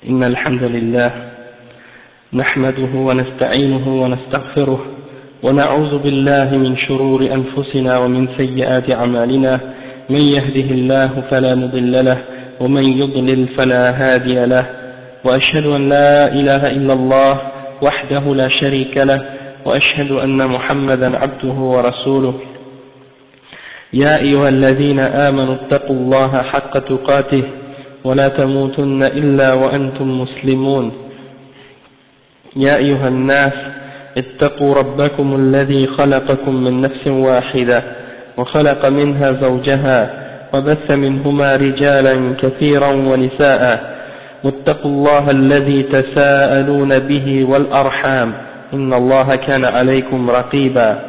إن الحمد لله نحمده ونستعينه ونستغفره ونعوذ بالله من شرور أنفسنا ومن سيئات أعمالنا من يهده الله فلا مضل له ومن يضلل فلا هادي له وأشهد أن لا إله إلا الله وحده لا شريك له وأشهد أن محمدا عبده ورسوله يا أيها الذين آمنوا اتقوا الله حق تقاته ولا تموتن إلا وأنتم مسلمون يا أيها الناس اتقوا ربكم الذي خلقكم من نفس واحدة وخلق منها زوجها وبث منهما رجالا كثيرا ونساء واتقوا الله الذي تساءلون به والأرحام إن الله كان عليكم رقيبا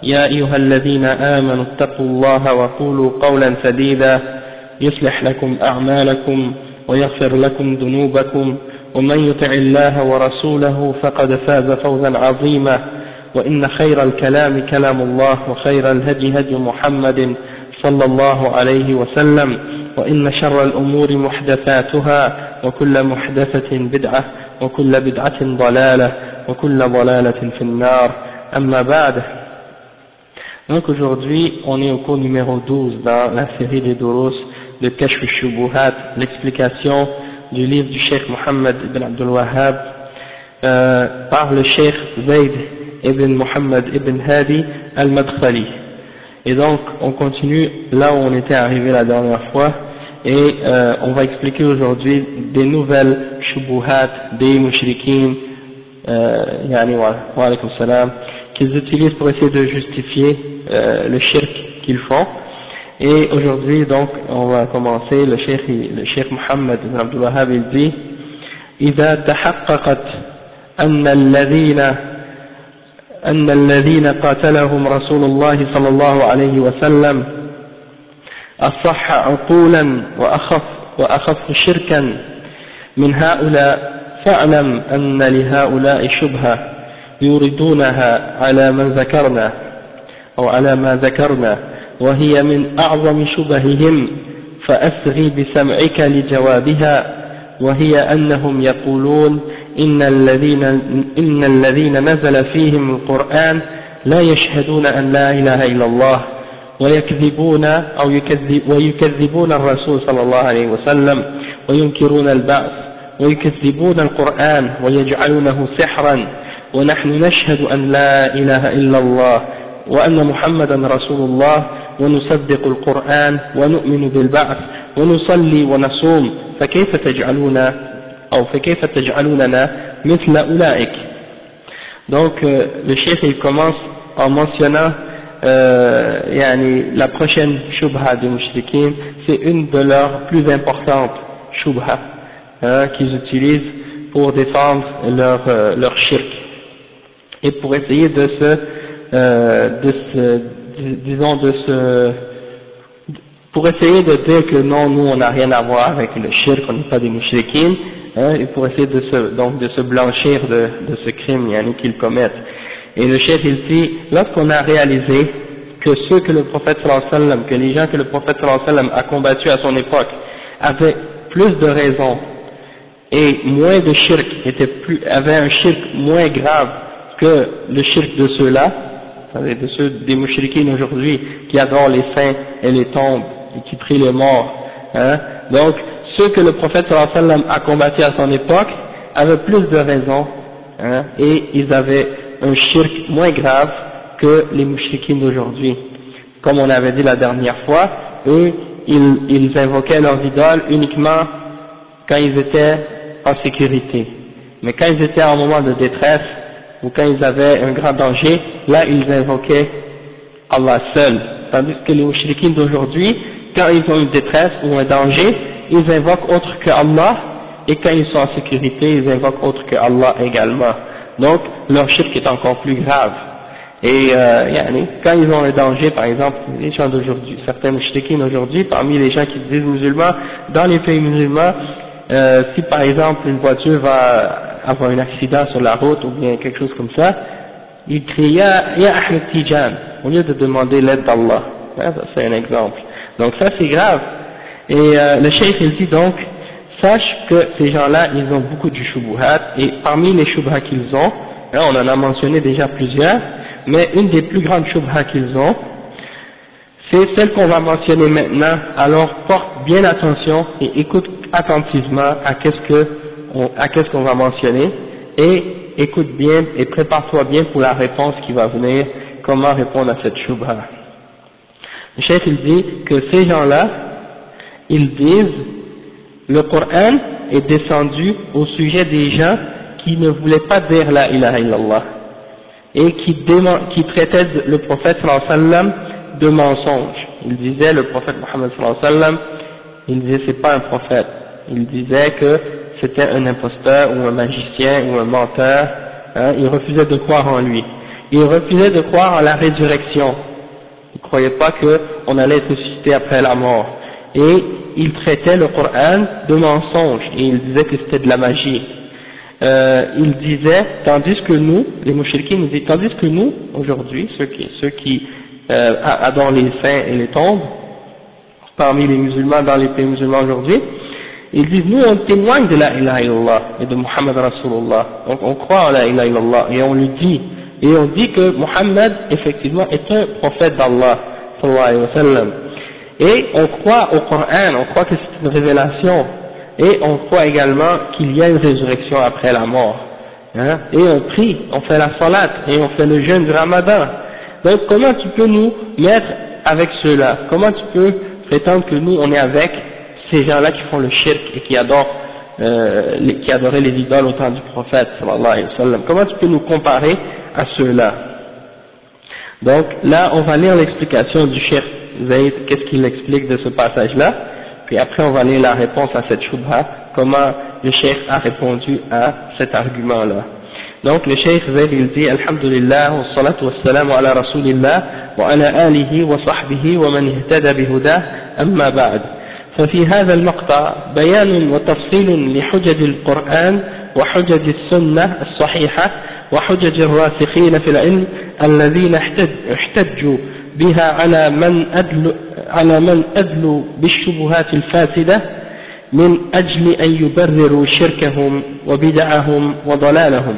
يا أيها الذين آمنوا اتقوا الله وقولوا قولا سديدا يصلح لكم أعمالكم ويغفر لكم ذنوبكم ومن يطع الله ورسوله فقد فاز فوزا عظيما وإن خير الكلام كلام الله وخير الهدي هدي محمد صلى الله عليه وسلم وإن شر الأمور محدثاتها وكل محدثة بدعة وكل بدعة ضلالة وكل ضلالة في النار أما بعد. Donc aujourd'hui, on est au cours numéro 12 dans la série des Durus de Kashf al-Shubuhat, l'explication du livre du Cheikh Mohammed ibn Abdul Wahhab par le Cheikh Zayd ibn Muhammad ibn Hadi al-Madkhali. Et donc, on continue là où on était arrivé la dernière fois et on va expliquer aujourd'hui des nouvelles Shubuhat des Mushrikeen, yani wa alaykum salam, qu'ils utilisent pour essayer de justifier le shirk qu'ils font. Et aujourd'hui, donc, on va commencer. Le cheikh Mohammed ibn Abdul Wahhab, il dit إذا تحققت أن الذين قاتلهم رسول الله صلى الله عليه وسلم أصح عقولا وأخف شركا من هؤلاء فاعلم أن لهؤلاء شبهة يوردونها على من ذكرنا أو على ما ذكرنا وهي من أعظم شبههم فأسغي بسمعك لجوابها وهي أنهم يقولون إن الذين نزل فيهم القرآن لا يشهدون أن لا إله إلا الله ويكذبون الرسول صلى الله عليه وسلم وينكرون البعث ويكذبون القرآن ويجعلونه سحرا ونحن نشهد أن لا إله إلا الله وأن محمدا رسول الله ونصدق القرآن ونؤمن بالبعث ونصلي ونصوم فكيف تجعلوننا مثل أولئك. Donc le cheikh il commence en mentionnant la prochaine shubha des mushrikeen, c'est une de leurs plus importantes shubha qu'ils utilisent pour défendre leur shirk et pour essayer pour essayer de dire que non, nous on n'a rien à voir avec le shirk, on n'est pas des mushrikeen, et pour essayer de se blanchir de ce crime qu'ils commettent. Et le cheikh il dit, lorsqu'on a réalisé que ceux que le prophète sallallahu alayhi wa sallam, que les gens que le prophète sallallahu alayhi wa sallam a combattus à son époque avaient plus de raisons et moins de shirk, avaient un shirk moins grave que le shirk de ceux-là, de ceux des mushrikeen aujourd'hui qui adorent les saints et les tombes et qui prient les morts. Donc, ceux que le prophète sallallahu alayhi wa sallam a combattus à son époque avaient plus de raisons et ils avaient un shirk moins grave que les mushrikeen d'aujourd'hui. Comme on avait dit la dernière fois, eux, ils invoquaient leurs idoles uniquement quand ils étaient en sécurité. Mais quand ils étaient en moment de détresse, ou quand ils avaient un grand danger, là ils invoquaient Allah seul. Tandis que les mushrikeen d'aujourd'hui, quand ils ont une détresse ou un danger, ils invoquent autre que Allah, et quand ils sont en sécurité, ils invoquent autre que Allah également. Donc leur shirk est encore plus grave. Et quand ils ont un danger, par exemple, les gens d'aujourd'hui, certains mushrikeen aujourd'hui, parmi les gens qui se disent musulmans, dans les pays musulmans, si par exemple une voiture va avoir un accident sur la route ou bien quelque chose comme ça, il crie Ya Ahmed Tijan au lieu de demander l'aide d'Allah. Ça c'est un exemple. Donc ça c'est grave. Et le cheikh il dit donc sache que ces gens-là, ils ont beaucoup de shubuhat, et parmi les shubuhat qu'ils ont, hein, on en a mentionné déjà plusieurs, mais une des plus grandes shubuhat qu'ils ont, c'est celle qu'on va mentionner maintenant. Alors porte bien attention et écoute attentivement à qu'est-ce qu'on va mentionner, et écoute bien et prépare-toi bien pour la réponse qui va venir, comment répondre à cette shubha. Le chef il dit que ces gens-là, ils disent le Coran est descendu au sujet des gens qui ne voulaient pas dire la ilaha illallah et qui traitaient le prophète sallallahu alayhi wa sallam de mensonge. Il disait, le prophète Mohammed sallallahu alayhi wa sallam, il disait c'est pas un prophète. Il disait que c'était un imposteur ou un magicien ou un menteur. Hein, il refusait de croire en lui. Il refusait de croire en la résurrection. Il ne croyait pas qu'on allait être ressuscité après la mort. Et il traitait le Coran de mensonge. Et il disait que c'était de la magie. Il disait, tandis que nous, les mouchriquins nous disent, tandis que nous, aujourd'hui, ceux qui adorent les saints et les tombes, parmi les musulmans, dans les pays musulmans aujourd'hui, ils disent, nous on témoigne de la ilaha illallah et de Muhammad Rasulullah. Donc on croit en la ilaha illallah et on lui dit, et on dit que Muhammad effectivement est un prophète d'Allah sallallahu alayhi wa sallam. Et on croit au Coran, on croit que c'est une révélation, et on croit également qu'il y a une résurrection après la mort. Hein? Et on prie, on fait la salat, et on fait le jeûne du Ramadan. Donc comment tu peux nous mettre avec ceux-là? Comment tu peux prétendre que nous on est avec ces gens-là qui font le shirk et qui adoraient les idoles au temps du prophète sallallahu alayhi wa sallam? Comment tu peux nous comparer à ceux-là? Donc là on va lire l'explication du Cheikh Zayd, qu'est-ce qu'il explique de ce passage-là, puis après on va lire la réponse à cette shubha, comment le Cheikh a répondu à cet argument-là. Donc le Cheikh Zayd il dit Alhamdulillah wa salatu wa salam ala Rasulillah wa ala alihi wa sahbihi wa man ihtada bihudah amma ba'd. ففي هذا المقطع بيان وتفصيل لحجج القرآن وحجج السنة الصحيحة وحجج الراسخين في العلم الذين احتجوا بها على من أدلوا بالشبهات الفاسدة من أجل أن يبرروا شركهم وبدعهم وضلالهم.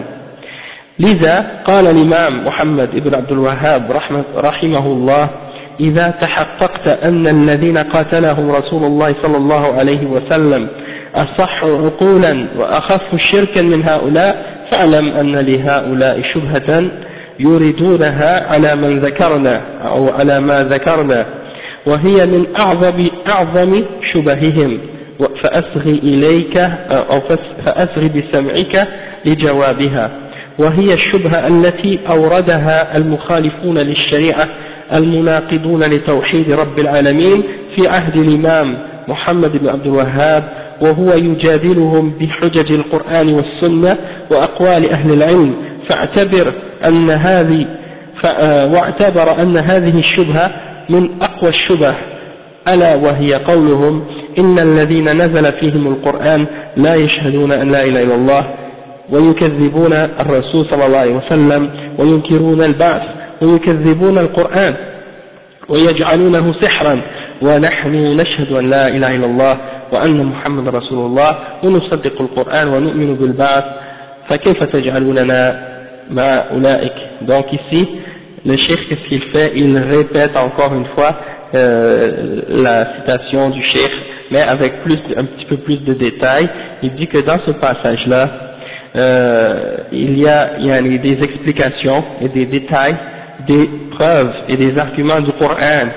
لذا قال الإمام محمد بن عبد الوهاب رحمه الله إذا تحققت أن الذين قاتلهم رسول الله صلى الله عليه وسلم أصح عقولا وأخف شركا من هؤلاء فاعلم أن لهؤلاء شبهة يريدونها على من ذكرنا أو على ما ذكرنا وهي من أعظم شبههم فأسغي إليك أو فأسغي بسمعك لجوابها وهي الشبهة التي أوردها المخالفون للشريعة المناقضون لتوحيد رب العالمين في عهد الإمام محمد بن عبد الوهاب وهو يجادلهم بحجج القرآن والسنة وأقوال أهل العلم واعتبر أن هذه الشبهة من أقوى الشبه ألا وهي قولهم إن الذين نزل فيهم القرآن لا يشهدون أن لا إله إلا الله ويكذبون الرسول صلى الله عليه وسلم وينكرون البعث ويكذبون القرآن ويجعلونه سحرا ونحن نشهد أن لا إله إلا الله وأن محمد رسول الله ونصدق القرآن ونؤمن بالبعث فكيف تجعلوننا مع أولئك. Donc ici le cheikh qu'est-ce qu'il fait? Il répète encore une fois la citation du cheikh mais avec un petit peu plus de détails. Il dit que dans ce passage là il y a des explications et des détails, des preuves et des arguments du Coran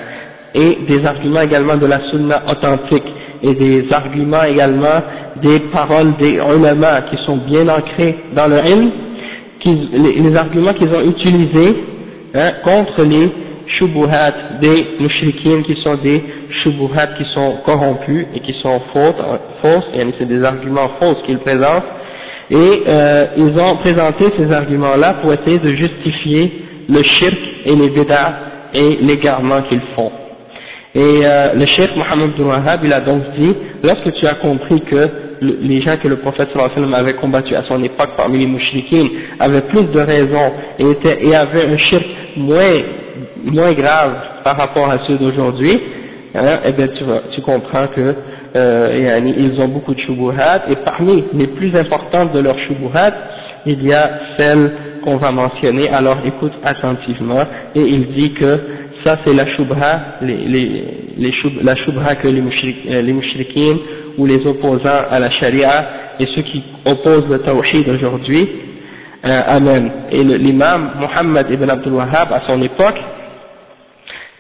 et des arguments également de la sunna authentique et des arguments également des paroles des ulama qui sont bien ancrés dans le ilm, les arguments qu'ils ont utilisés contre les shubuhat des mushrikines qui sont des shubuhat qui sont corrompus et qui sont fausses, et c'est des arguments fausses qu'ils présentent. Et ils ont présenté ces arguments-là pour essayer de justifier le shirk et les bid'ah et l'égarement qu'ils font. Et le cheikh Mohammed bin Wahhab, il a donc dit, lorsque tu as compris que les gens que le prophète sallallahu alayhi wa sallam avait combattu à son époque parmi les mouchriquines avaient plus de raisons et avaient un shirk moins grave par rapport à ceux d'aujourd'hui, eh bien tu comprends que ils ont beaucoup de shubuhat, et parmi les plus importantes de leurs shubuhat, il y a celle qu'on va mentionner. Alors écoute attentivement, et il dit que ça c'est la shubha, la shubha que les mushrikines ou les opposants à la sharia et ceux qui opposent le tawhid aujourd'hui amènent. Et l'imam Muhammad ibn Abdul Wahhab à son époque,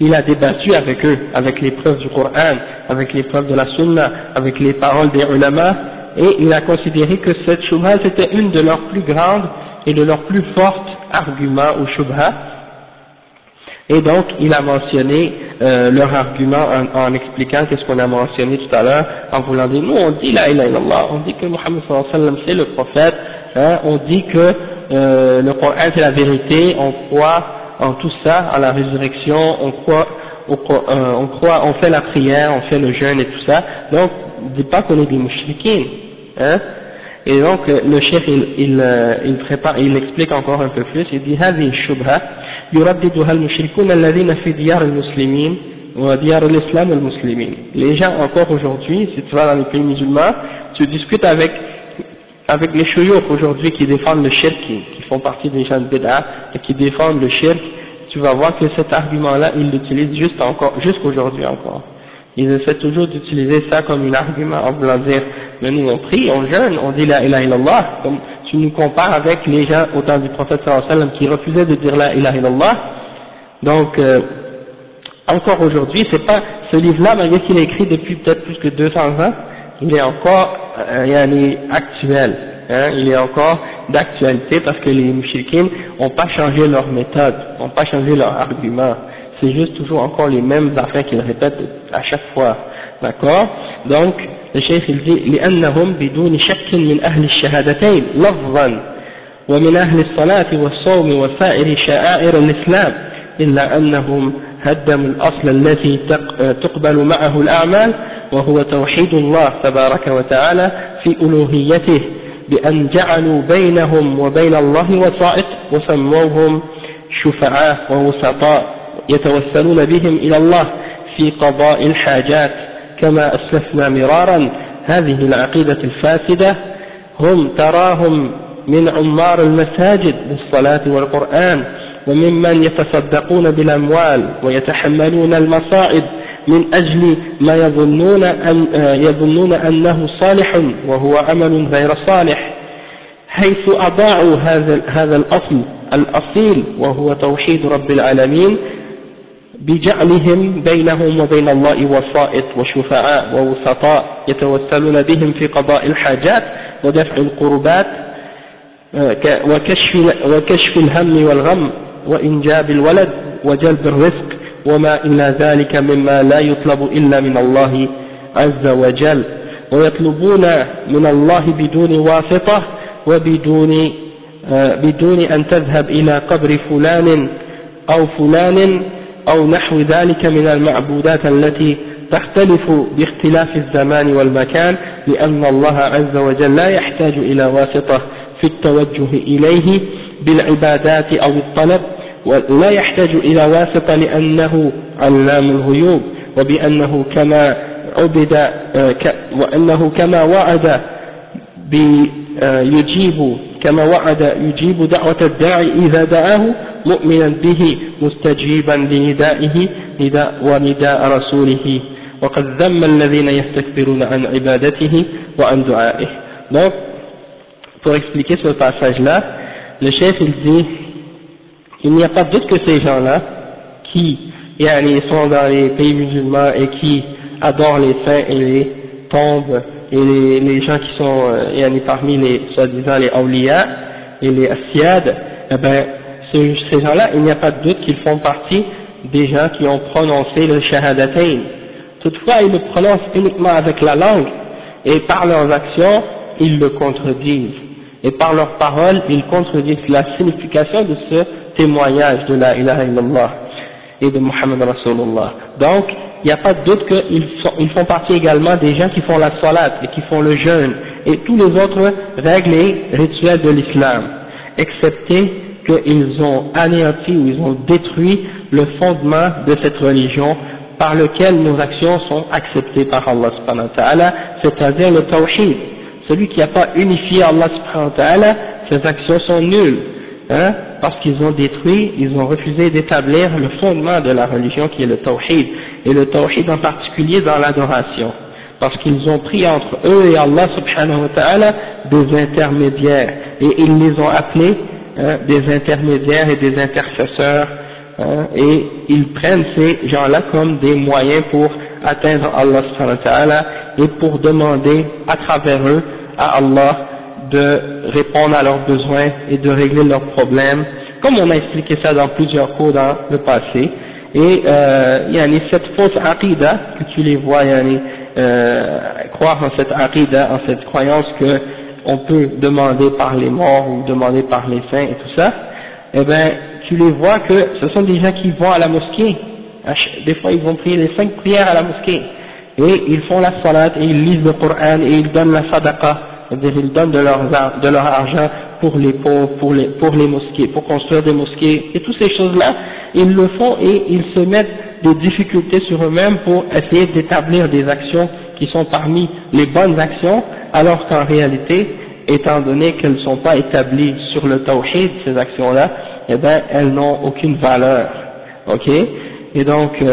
il a débattu avec eux, avec les preuves du Coran, avec les preuves de la Sunna, avec les paroles des ulama, et il a considéré que cette shubha c'était une de leurs plus grandes et de leurs plus fortes arguments ou shubha. Et donc il a mentionné leur argument en expliquant qu'est-ce qu'on a mentionné tout à l'heure, en voulant dire, nous on dit la ilaha illallah, on dit que Muhammad sallallahu alayhi wa sallam c'est le prophète, hein, on dit que le Coran c'est la vérité, on croit en tout ça, à la résurrection, on fait la prière, on fait le jeûne et tout ça. Donc, ne dis pas qu'on est des mouchriquins, hein. Et donc, le cheikh, il explique encore un peu plus, il dit, هذه الشبهة يرددها المشركون الذين في ديار المسلمين وديار الإسلام والمسلمين. Les gens encore aujourd'hui, si tu vas dans les pays musulmans, tu discutes avec les shuyukh aujourd'hui qui défendent le shirk, qui font partie des gens de bid'a et qui défendent le shirk, tu vas voir que cet argument-là, ils l'utilisent jusqu'aujourd'hui encore. Ils essaient toujours d'utiliser ça comme un argument en voulant dire, mais nous on prie, on jeûne, on dit la ilaha illallah, comme tu nous compares avec les gens au temps du prophète sallallahu alayhi wa sallam qui refusaient de dire la ilaha illallah. Donc, encore aujourd'hui, c'est pas, ce livre-là, malgré qu'il est écrit depuis peut-être plus que 200 ans, il est encore actuel, hein, il est encore d'actualité parce que les mouchriquins n'ont pas changé leur méthode, n'ont pas changé leur argument. C'est juste toujours encore les mêmes affaires qu'ils répètent à chaque fois. D'accord? Donc, le cheikh il dit لأنهم بدون شك من أهل الشهادتين لفظا ومن أهل الصلاة والصوم وسائر شعائر الإسلام إلا أنهم هدموا الأصل الذي تقبل معه الأعمال وهو توحيد الله تبارك وتعالى في ألوهيته بأن جعلوا بينهم وبين الله وسائط وسموهم شفعاء ووسطاء يتوسلون بهم إلى الله في قضاء الحاجات كما أسلفنا مرارا. هذه العقيدة الفاسدة هم تراهم من عمار المساجد بالصلاة والقرآن وممن يتصدقون بالأموال ويتحملون المصائب من أجل ما يظنون أنه صالح وهو عمل غير صالح، حيث أضاعوا هذا الأصل الأصيل وهو توحيد رب العالمين بجعلهم بينهم وبين الله وسائط وشفعاء ووسطاء يتوسلون بهم في قضاء الحاجات ودفع القربات وكشف الهم والغم وإنجاب الولد وجلب الرزق وما إلى ذلك مما لا يطلب إلا من الله عز وجل، ويطلبون من الله بدون واسطة وبدون أن تذهب إلى قبر فلان أو نحو ذلك من المعبودات التي تختلف باختلاف الزمان والمكان، لأن الله عز وجل لا يحتاج إلى واسطة في التوجه إليه بالعبادات أو الطلب، ولا يحتاج إلى واسطة لأنه علام الغيوب، وبأنه كما وعد يجيب دعوة الداعي إذا دعاه مؤمنا به مستجيبا لندائه ونداء رسوله وقد ذم الذين يستكبرون عن عبادته وعن دعائه. Donc, pour expliquer ce passage-là, le chef il dit il n'y a pas de doute que ces gens-là qui sont dans les pays musulmans et qui adorent les saints et les tombes et les gens qui sont parmi les soi-disant les awliya et les asiyad, eh ben, ces gens-là, il n'y a pas de doute qu'ils font partie des gens qui ont prononcé le shahadatain. Toutefois, ils le prononcent uniquement avec la langue et par leurs actions, ils le contredisent. Et par leurs paroles, ils contredisent la signification de ce témoignage de la ilaha illallah et de Muhammad Rasulullah. Donc, il n'y a pas de doute qu'ils font partie également des gens qui font la salat et qui font le jeûne et tous les autres règles et rituels de l'islam, excepté qu'ils ont anéanti ou ils ont détruit le fondement de cette religion par lequel nos actions sont acceptées par Allah subhanahu wa ta'ala, c'est-à-dire le tawhid. Celui qui n'a pas unifié Allah subhanahu wa ta'ala, ses actions sont nulles, hein, parce qu'ils ont détruit, ils ont refusé d'établir le fondement de la religion qui est le tawhid, et le tawhid en particulier dans l'adoration, parce qu'ils ont pris entre eux et Allah subhanahu wa ta'ala des intermédiaires, et ils les ont appelés des intermédiaires et des intercesseurs, et ils prennent ces gens-là comme des moyens pour atteindre Allah subhanahu wa ta'ala et pour demander à travers eux à Allah de répondre à leurs besoins et de régler leurs problèmes, comme on a expliqué ça dans plusieurs cours dans le passé. Et yani, cette fausse aqida, que tu les vois, yani, croire en cette aqida, en cette croyance que on peut demander par les morts ou demander par les saints et tout ça, eh ben tu les vois que ce sont des gens qui vont à la mosquée. Des fois ils vont prier les 5 prières à la mosquée, et ils font la salat, et ils lisent le Coran, et ils donnent la sadaqa, c'est-à-dire ils donnent de leur argent pour les pauvres, pour les mosquées, pour construire des mosquées, et toutes ces choses-là, ils le font, et ils se mettent des difficultés sur eux-mêmes pour essayer d'établir des actions qui sont parmi les bonnes actions, alors qu'en réalité, étant donné qu'elles ne sont pas établies sur le tawhid, ces actions-là, eh ben, elles n'ont aucune valeur. Ok? Et donc,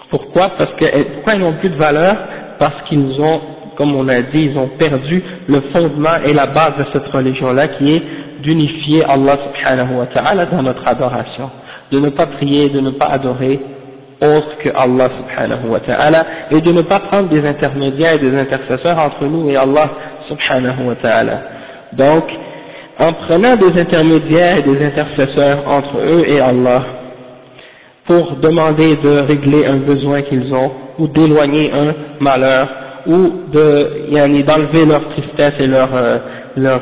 pourquoi elles n'ont plus de valeur? Parce qu'ils ont, comme on a dit, ils ont perdu le fondement et la base de cette religion-là, qui est d'unifier Allah subhanahu wa ta'ala dans notre adoration, de ne pas prier, de ne pas adorer autre que Allah subhanahu wa ta'ala, et de ne pas prendre des intermédiaires et des intercesseurs entre nous et Allah subhanahu wa ta'ala. Donc, en prenant des intermédiaires et des intercesseurs entre eux et Allah, pour demander de régler un besoin qu'ils ont, ou d'éloigner un malheur, ou d'enlever leur tristesse et leur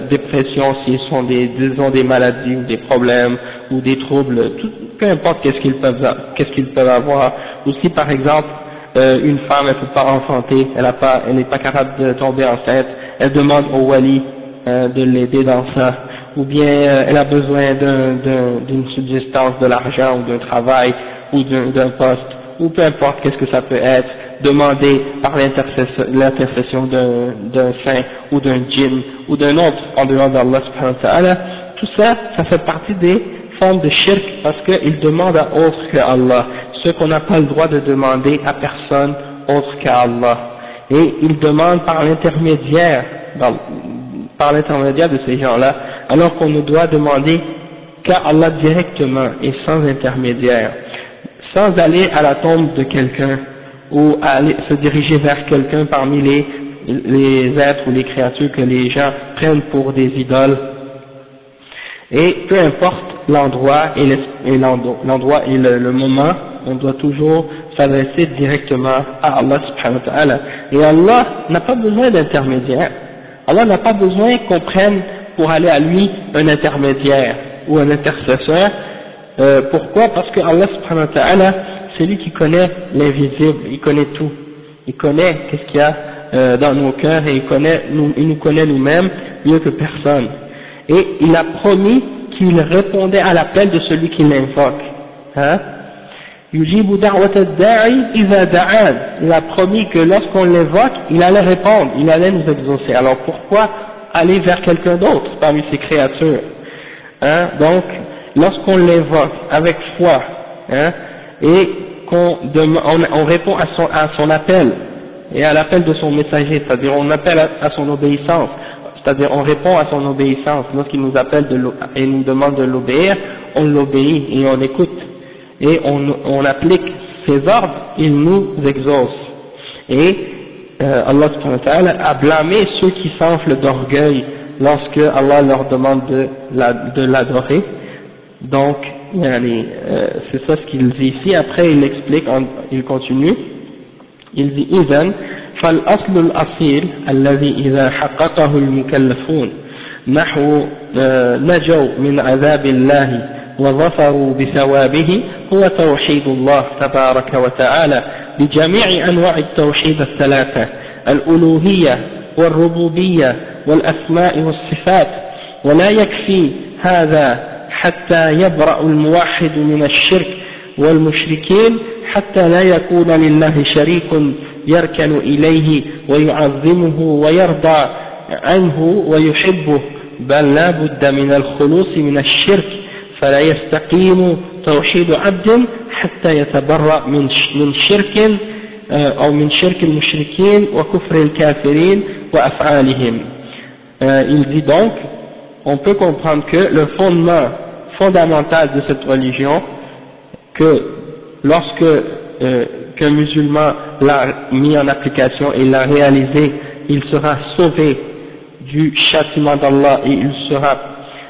dépression s'ils sont disons des maladies ou des problèmes ou des troubles, peu importe qu'est-ce qu'ils peuvent avoir. Ou si par exemple une femme elle peut pas enfanter, elle n'est pas capable de tomber enceinte, elle demande au wali de l'aider dans ça, ou bien elle a besoin d'une subsistance, de l'argent ou d'un travail ou d'un poste, ou peu importe qu'est-ce que ça peut être, demander par l'intercession d'un saint ou d'un djinn ou d'un autre en dehors d'Allah subhanahu wa ta'ala, tout ça, ça fait partie des formes de shirk, parce qu'ils demandent à autre que Allah, ce qu'on n'a pas le droit de demander à personne autre qu'à Allah. Et ils demandent par l'intermédiaire de ces gens-là, alors qu'on ne doit demander qu'à Allah directement et sans intermédiaire, sans aller à la tombe de quelqu'un ou aller se diriger vers quelqu'un parmi les êtres ou les créatures que les gens prennent pour des idoles. Et peu importe l'endroit et le moment, on doit toujours s'adresser directement à Allah subhanahu wa ta'ala. Et Allah n'a pas besoin d'intermédiaire. Allah n'a pas besoin qu'on prenne pour aller à lui un intermédiaire ou un intercesseur. Pourquoi? Parce que Allah subhanahu wa ta'ala, c'est lui qui connaît l'invisible, il connaît tout. Il connaît qu'est-ce qu'il y a dans nos cœurs, et il nous connaît nous-mêmes mieux que personne. Et il a promis qu'il répondait à l'appel de celui qui l'invoque. Hein? Yujibu da'wat ad-da'i idha da'an. Il a promis que lorsqu'on l'invoque, il allait répondre, il allait nous exaucer. Alors pourquoi aller vers quelqu'un d'autre parmi ces créatures? Hein? Donc, lorsqu'on l'invoque avec foi, hein, et on répond à son appel et à l'appel de son messager, c'est-à-dire on appelle à son obéissance, c'est-à-dire on répond à son obéissance. Lorsqu'il nous appelle et nous demande de l'obéir, on l'obéit et on écoute, et on applique ses ordres, il nous exauce. Et Allah subhanahu wa ta'ala a blâmé ceux qui s'enflent d'orgueil lorsque Allah leur demande de l'adorer. Donc, c'est ça ce qu'il dit ici. Après, il explique, il continue. Il dit إذن فالأصل الأصيل الذي إذا حققه المكلفون نحو نجوا من عذاب الله وظفروا بثوابه هو توحيد الله تبارك وتعالى بجميع أنواع التوحيد الثلاثة: الألوهية والربوبية والأسماء والصفات. ولا يكفي هذا حتى يبرأ الموحد من الشرك والمشركين حتى لا يكون لله شريك يركن إليه ويعظمه ويرضى عنه ويحبه بل لا بد من الخلوص من الشرك فلا يستقيم توحيد عبد حتى يتبرأ من شرك أو من شرك المشركين وكفر الكافرين وأفعالهم. Il dit donc, on peut comprendre que le fondement fondamental de cette religion, que lorsque qu'un musulman l'a mis en application et l'a réalisé, il sera sauvé du châtiment d'Allah et il sera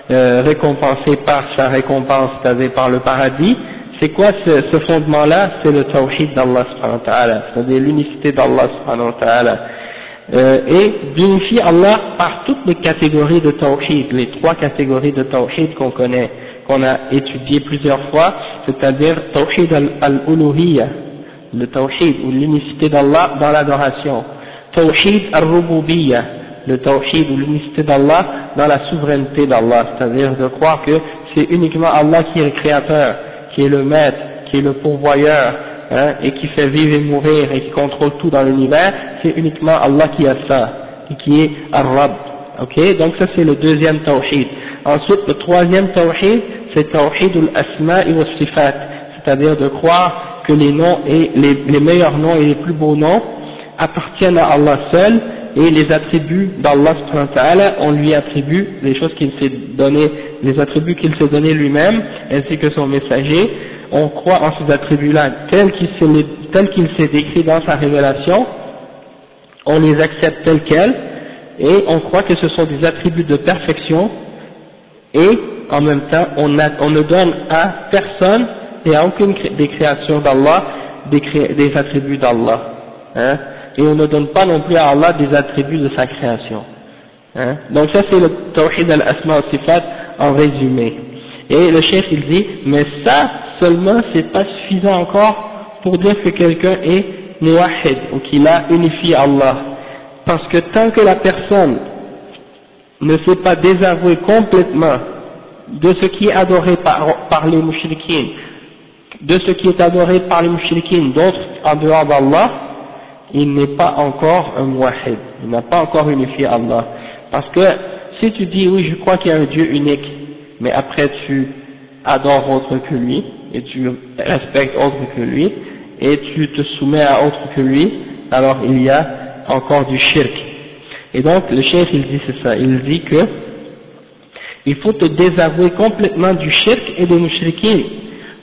récompensé par sa récompense, c'est-à-dire par le paradis. C'est quoi ce fondement-là? C'est le tawhid d'Allah subhanahu wa ta'ala, c'est-à-dire l'unicité d'Allah subhanahu wa ta'ala. Et d'unifier Allah par toutes les catégories de tawhid, les trois catégories de tawhid qu'on connaît, qu'on a étudié plusieurs fois, c'est-à-dire tawhid al-uluhiyya, le tawhid ou l'unicité d'Allah dans l'adoration, tawhid al-rububiyya, le tawhid ou l'unicité d'Allah dans la souveraineté d'Allah, c'est-à-dire de croire que c'est uniquement Allah qui est le créateur, qui est le maître, qui est le pourvoyeur, et qui fait vivre et mourir et qui contrôle tout dans l'univers, c'est uniquement Allah qui a ça, et qui est Ar-Rabb. Ok, donc ça c'est le deuxième tawhid. Ensuite, le troisième tawhid, c'est tawhid al-asma' wa sifat, c'est-à-dire de croire que les noms et les meilleurs noms et les plus beaux noms appartiennent à Allah seul, et les attributs d'Allah subhanahu wa ta'ala, on lui attribue les choses qu'il s'est donné, les attributs qu'il s'est donné lui-même, ainsi que son messager. On croit en ces attributs-là tels qu'il s'est décrit dans sa révélation, on les accepte tels quels, et on croit que ce sont des attributs de perfection, et en même temps on ne donne à personne et à aucune des créatures d'Allah des attributs d'Allah, et on ne donne pas non plus à Allah des attributs de sa création. Donc ça c'est le tawhid al-asma wa sifat en résumé. Et le cheikh il dit, mais ça seulement c'est pas suffisant encore pour dire que quelqu'un est muwahhid ou qu'il a unifié Allah. Parce que tant que la personne ne s'est pas désavouée complètement de ce qui est adoré par les mushrikines, de ce qui est adoré par les mushrikines, d'autres en dehors d'Allah, il n'est pas encore un muwahhid, il n'a pas encore unifié Allah. Parce que si tu dis oui je crois qu'il y a un Dieu unique, mais après tu adores autre que lui, et tu respectes autre que lui, et tu te soumets à autre que lui, alors il y a encore du shirk. Et donc le cheikh il dit c'est ça, il dit que il faut te désavouer complètement du shirk et des mushrikin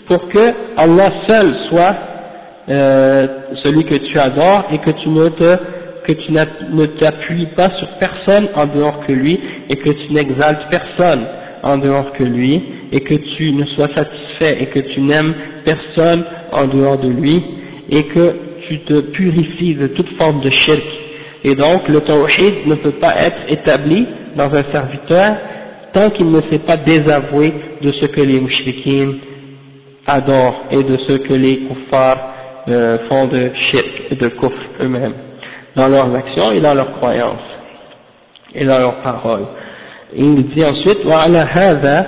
pour que Allah seul soit celui que tu adores et que tu ne t'appuies pas sur personne en dehors que lui et que tu n'exaltes personne en dehors que lui et que tu ne sois satisfait et que tu n'aimes personne en dehors de lui et que tu te purifies de toute forme de shirk. Et donc le tawhid ne peut pas être établi dans un serviteur tant qu'il ne s'est pas désavoué de ce que les mushrikines adorent et de ce que les kuffars font de shirk et de kufr eux-mêmes dans leurs actions et dans leurs croyances et dans leurs paroles. Et il dit ensuite وعلى هذا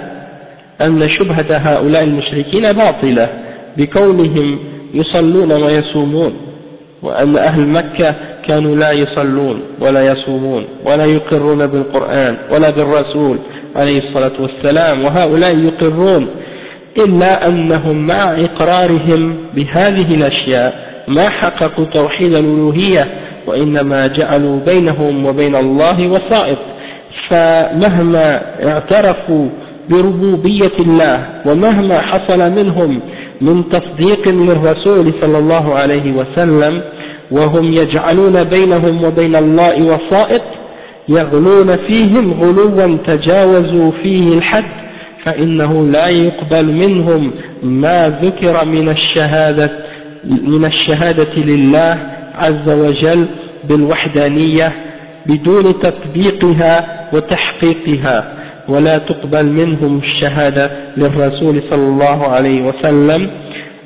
أن شبهة هؤلاء المشركين باطلة بكونهم يصلون ويصومون وأن أهل مكة كانوا لا يصلون ولا يصومون ولا يقرون بالقرآن ولا بالرسول عليه الصلاة والسلام وهؤلاء يقرون إلا أنهم مع إقرارهم بهذه الأشياء ما حققوا توحيد الألوهية وإنما جعلوا بينهم وبين الله وسائط فمهما اعترفوا بربوبية الله ومهما حصل منهم من تصديق للرسول صلى الله عليه وسلم وهم يجعلون بينهم وبين الله وسائط يغلون فيهم غلوا تجاوزوا فيه الحد فإنه لا يقبل منهم ما ذكر من الشهادة لله عز وجل بالوحدانية بدون تطبيقها وتحقيقها ولا تقبل منهم الشهادة للرسول صلى الله عليه وسلم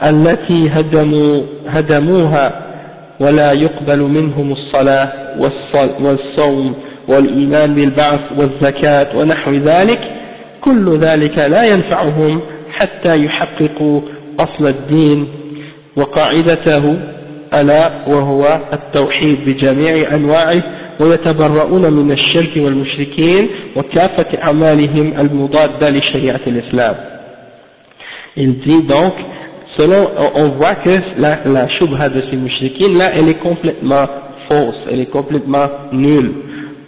التي هدموها ولا يقبل منهم الصلاة والصوم والإيمان بالبعث والزكاة ونحو ذلك كل ذلك لا ينفعهم حتى يحققوا أصل الدين وقاعدته ألا وهو التوحيد بجميع أنواعه ويتبرؤون من الشرك والمشركين وكافة أعمالهم المضادة لشريعة الإسلام. Il dit donc, selon, on voit que la shubha de ces mushrikines là, elle est complètement fausse, elle est complètement nulle.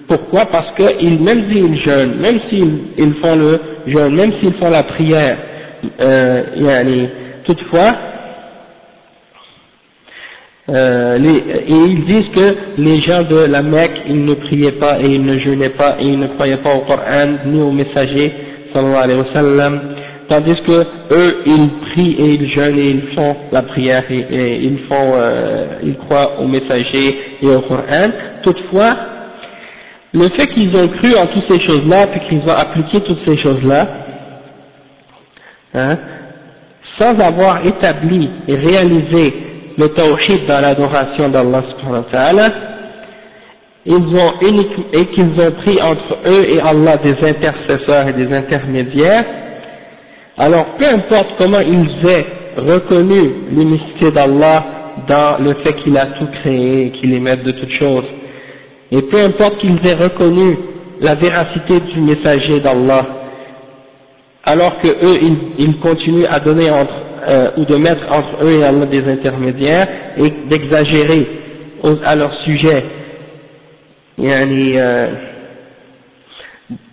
Pourquoi? Parce que même s'ils jeûnent, même s'ils font le jeûne, même s'ils font la prière, toutefois, et ils disent que les gens de la Mecque, ils ne priaient pas et ils ne jeûnaient pas et ils ne croyaient pas au Coran ni au messager sallallahu alayhi wa sallam, tandis que eux ils prient et ils jeûnent et ils font la prière et ils croient au messager et au Coran. Toutefois, le fait qu'ils ont cru en toutes ces choses-là puis qu'ils ont appliqué toutes ces choses-là, sans avoir établi et réalisé le tawhid dans l'adoration d'Allah subhanahu wa ta'ala, et qu'ils ont pris entre eux et Allah des intercesseurs et des intermédiaires, alors peu importe comment ils aient reconnu l'unicité d'Allah dans le fait qu'il a tout créé, qu'il est maître de toutes choses, et peu importe qu'ils aient reconnu la véracité du messager d'Allah, alors que eux ils continuent à donner ou de mettre entre eux et Allah des intermédiaires et d'exagérer à leur sujet,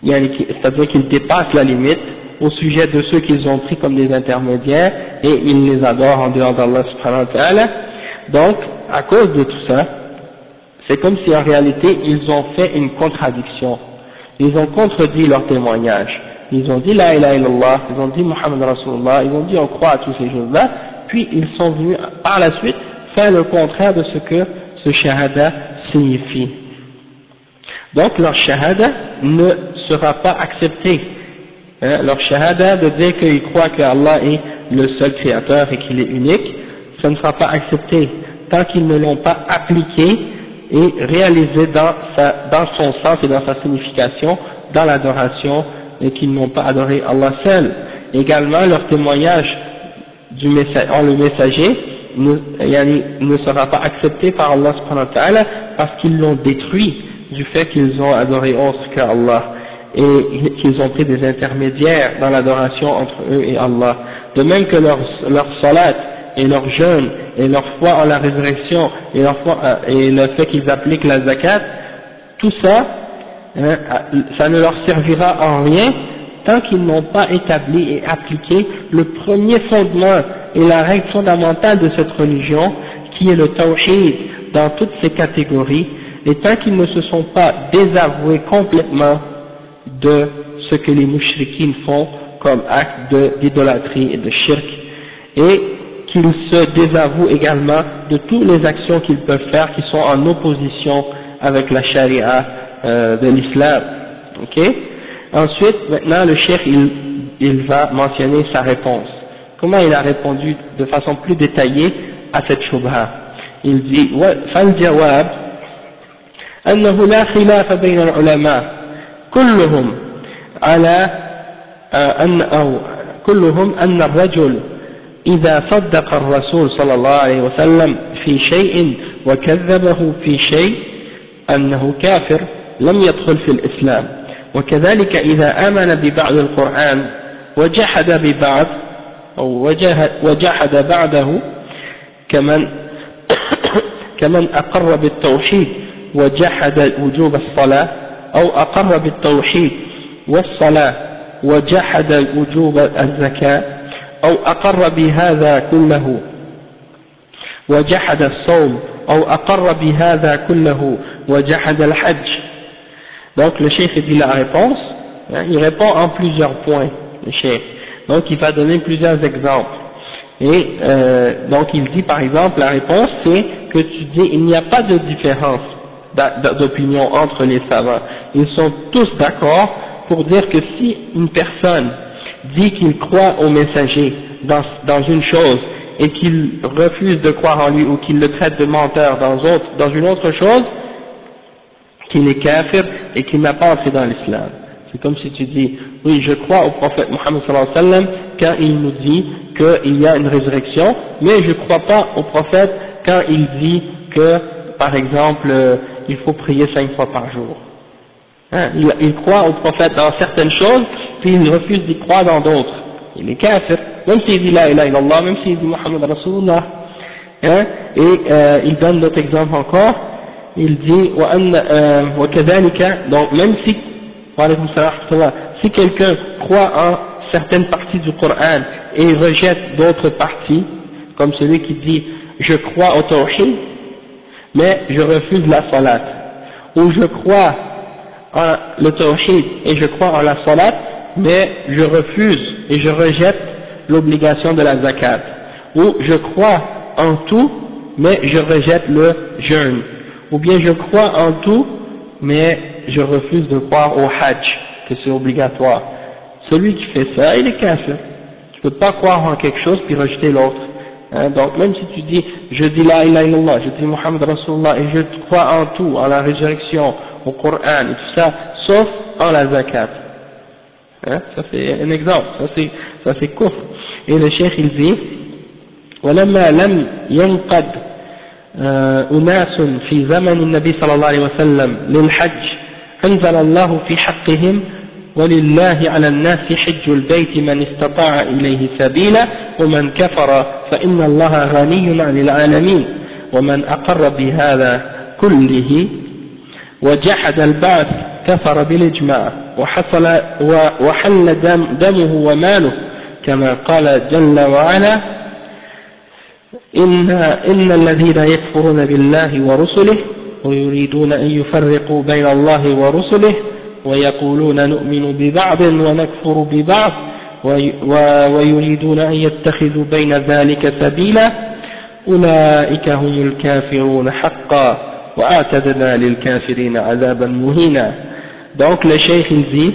c'est-à-dire qu'ils dépassent la limite au sujet de ceux qu'ils ont pris comme des intermédiaires et ils les adorent en dehors d'Allah subhanahu wa ta'ala. Donc, à cause de tout ça, c'est comme si en réalité ils ont fait une contradiction, ils ont contredit leur témoignage. Ils ont dit la ilaha illallah, ils ont dit Muhammad Rasulullah, ils ont dit on croit à toutes ces choses-là, puis ils sont venus par la suite faire le contraire de ce que ce shahada signifie. Donc leur shahada ne sera pas accepté. Leur shahada de dire qu'ils croient que Allah est le seul créateur et qu'il est unique, ça ne sera pas accepté tant qu'ils ne l'ont pas appliqué et réalisé dans son sens et dans sa signification, dans l'adoration, et qu'ils n'ont pas adoré Allah seul. Également, leur témoignage en le messager ne sera pas accepté par Allah subhanahu wa ta'ala parce qu'ils l'ont détruit du fait qu'ils ont adoré autre qu'Allah et qu'ils ont pris des intermédiaires dans l'adoration entre eux et Allah. De même que leur salat et leur jeûne et leur foi en la résurrection et le fait qu'ils appliquent la zakat, tout ça, ça ne leur servira en rien tant qu'ils n'ont pas établi et appliqué le premier fondement et la règle fondamentale de cette religion, qui est le tawhid dans toutes ses catégories, et tant qu'ils ne se sont pas désavoués complètement de ce que les mushrikines font comme acte d'idolâtrie et de shirk, et qu'ils se désavouent également de toutes les actions qu'ils peuvent faire qui sont en opposition avec la charia de l'islam. Okay? Ensuite, maintenant, le cheikh il va mentionner sa réponse. Comment il a répondu de façon plus détaillée à cette shubha. Il dit فالجواب أنه لا خلاف بين العلماء كلهم على كلهم أن الرجل إذا صدق الرسول صلى الله عليه وسلم في شيء وكذبه في شيء أنه كافر لم يدخل في الإسلام، وكذلك إذا آمن ببعض القرآن وجحد ببعض أو وجحد بعده كمن أقر بالتوحيد وجحد وجوب الصلاة، أو أقر بالتوحيد والصلاة وجحد وجوب الزكاة، أو أقر بهذا كله وجحد الصوم، أو أقر بهذا كله وجحد الحج. Donc le cheikh dit la réponse, il répond en plusieurs points, le cheikh. Donc il va donner plusieurs exemples. Et donc il dit par exemple, la réponse c'est que tu dis il n'y a pas de différence d'opinion entre les savants. Ils sont tous d'accord pour dire que si une personne dit qu'il croit au messager dans une chose et qu'il refuse de croire en lui ou qu'il le traite de menteur dans une autre chose, qu'il est kafir et qu'il n'a pas entré dans l'islam. C'est comme si tu dis, oui, je crois au prophète Mohammed sallallahu alayhi wa sallam quand il nous dit qu'il y a une résurrection, mais je ne crois pas au prophète quand il dit que, par exemple, il faut prier 5 fois par jour. Hein? Il croit au prophète dans certaines choses, puis il refuse d'y croire dans d'autres. Il est kafir, même s'il dit la ilaha illallah, même s'il dit Muhammad Rasulullah. Hein? Et il donne d'autres exemples encore. Il dit donc même si si quelqu'un croit en certaines parties du Coran et rejette d'autres parties, comme celui qui dit je crois au tawhid mais je refuse la salat, ou je crois en le tawhid et je crois en la salat mais je refuse et je rejette l'obligation de la zakat, ou je crois en tout mais je rejette le jeûne, ou bien je crois en tout mais je refuse de croire au hajj, que c'est obligatoire. Celui qui fait ça, il est kafir. Tu ne peux pas croire en quelque chose puis rejeter l'autre. Hein? Donc même si tu dis, je dis la ilaha illallah, je dis Muhammad Rasulullah, et je crois en tout, en la résurrection, au Coran et tout ça, sauf en la zakat. Hein? Ça c'est un exemple, ça c'est kufr. Et le cheikh il dit, وَلَمَّا لَمْ يَنْقَدْ أناس في زمن النبي صلى الله عليه وسلم للحج أنزل الله في حقهم ولله على الناس حج البيت من استطاع إليه سبيلا ومن كفر فإن الله غني عن العالمين ومن أقر بهذا كله وجحد البعث كفر بالإجماع وحل دمه وماله كما قال جل وعلا إن الذين يكفرون بالله ورسله ويريدون أن يفرقوا بين الله ورسله ويقولون نؤمن ببعض ونكفر ببعض ويريدون أن يتخذوا بين ذلك سبيلا أولئك هم الكافرون حقا وأعتدنا للكافرين عذابا مهينا. Donc le cheikh il dit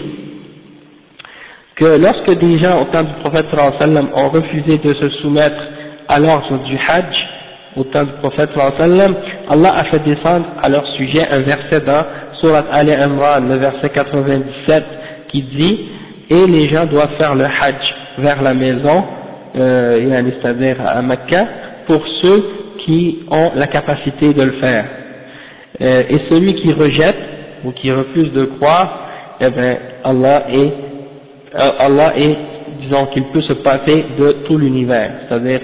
que lorsque des gens au temps du prophète sallallahu alayhi wa sallam ont refusé de se soumettre à l'ordre du hajj, au temps du prophète sallallahu alayhi wa sallam, Allah a fait descendre à leur sujet un verset dans Surat Ali Imran, le verset 97, qui dit « Et les gens doivent faire le hajj vers la maison, c'est-à-dire à Mecca, pour ceux qui ont la capacité de le faire. Et celui qui rejette ou qui refuse de croire, eh bien, Allah est, disons qu'il peut se passer de tout l'univers, c'est-à-dire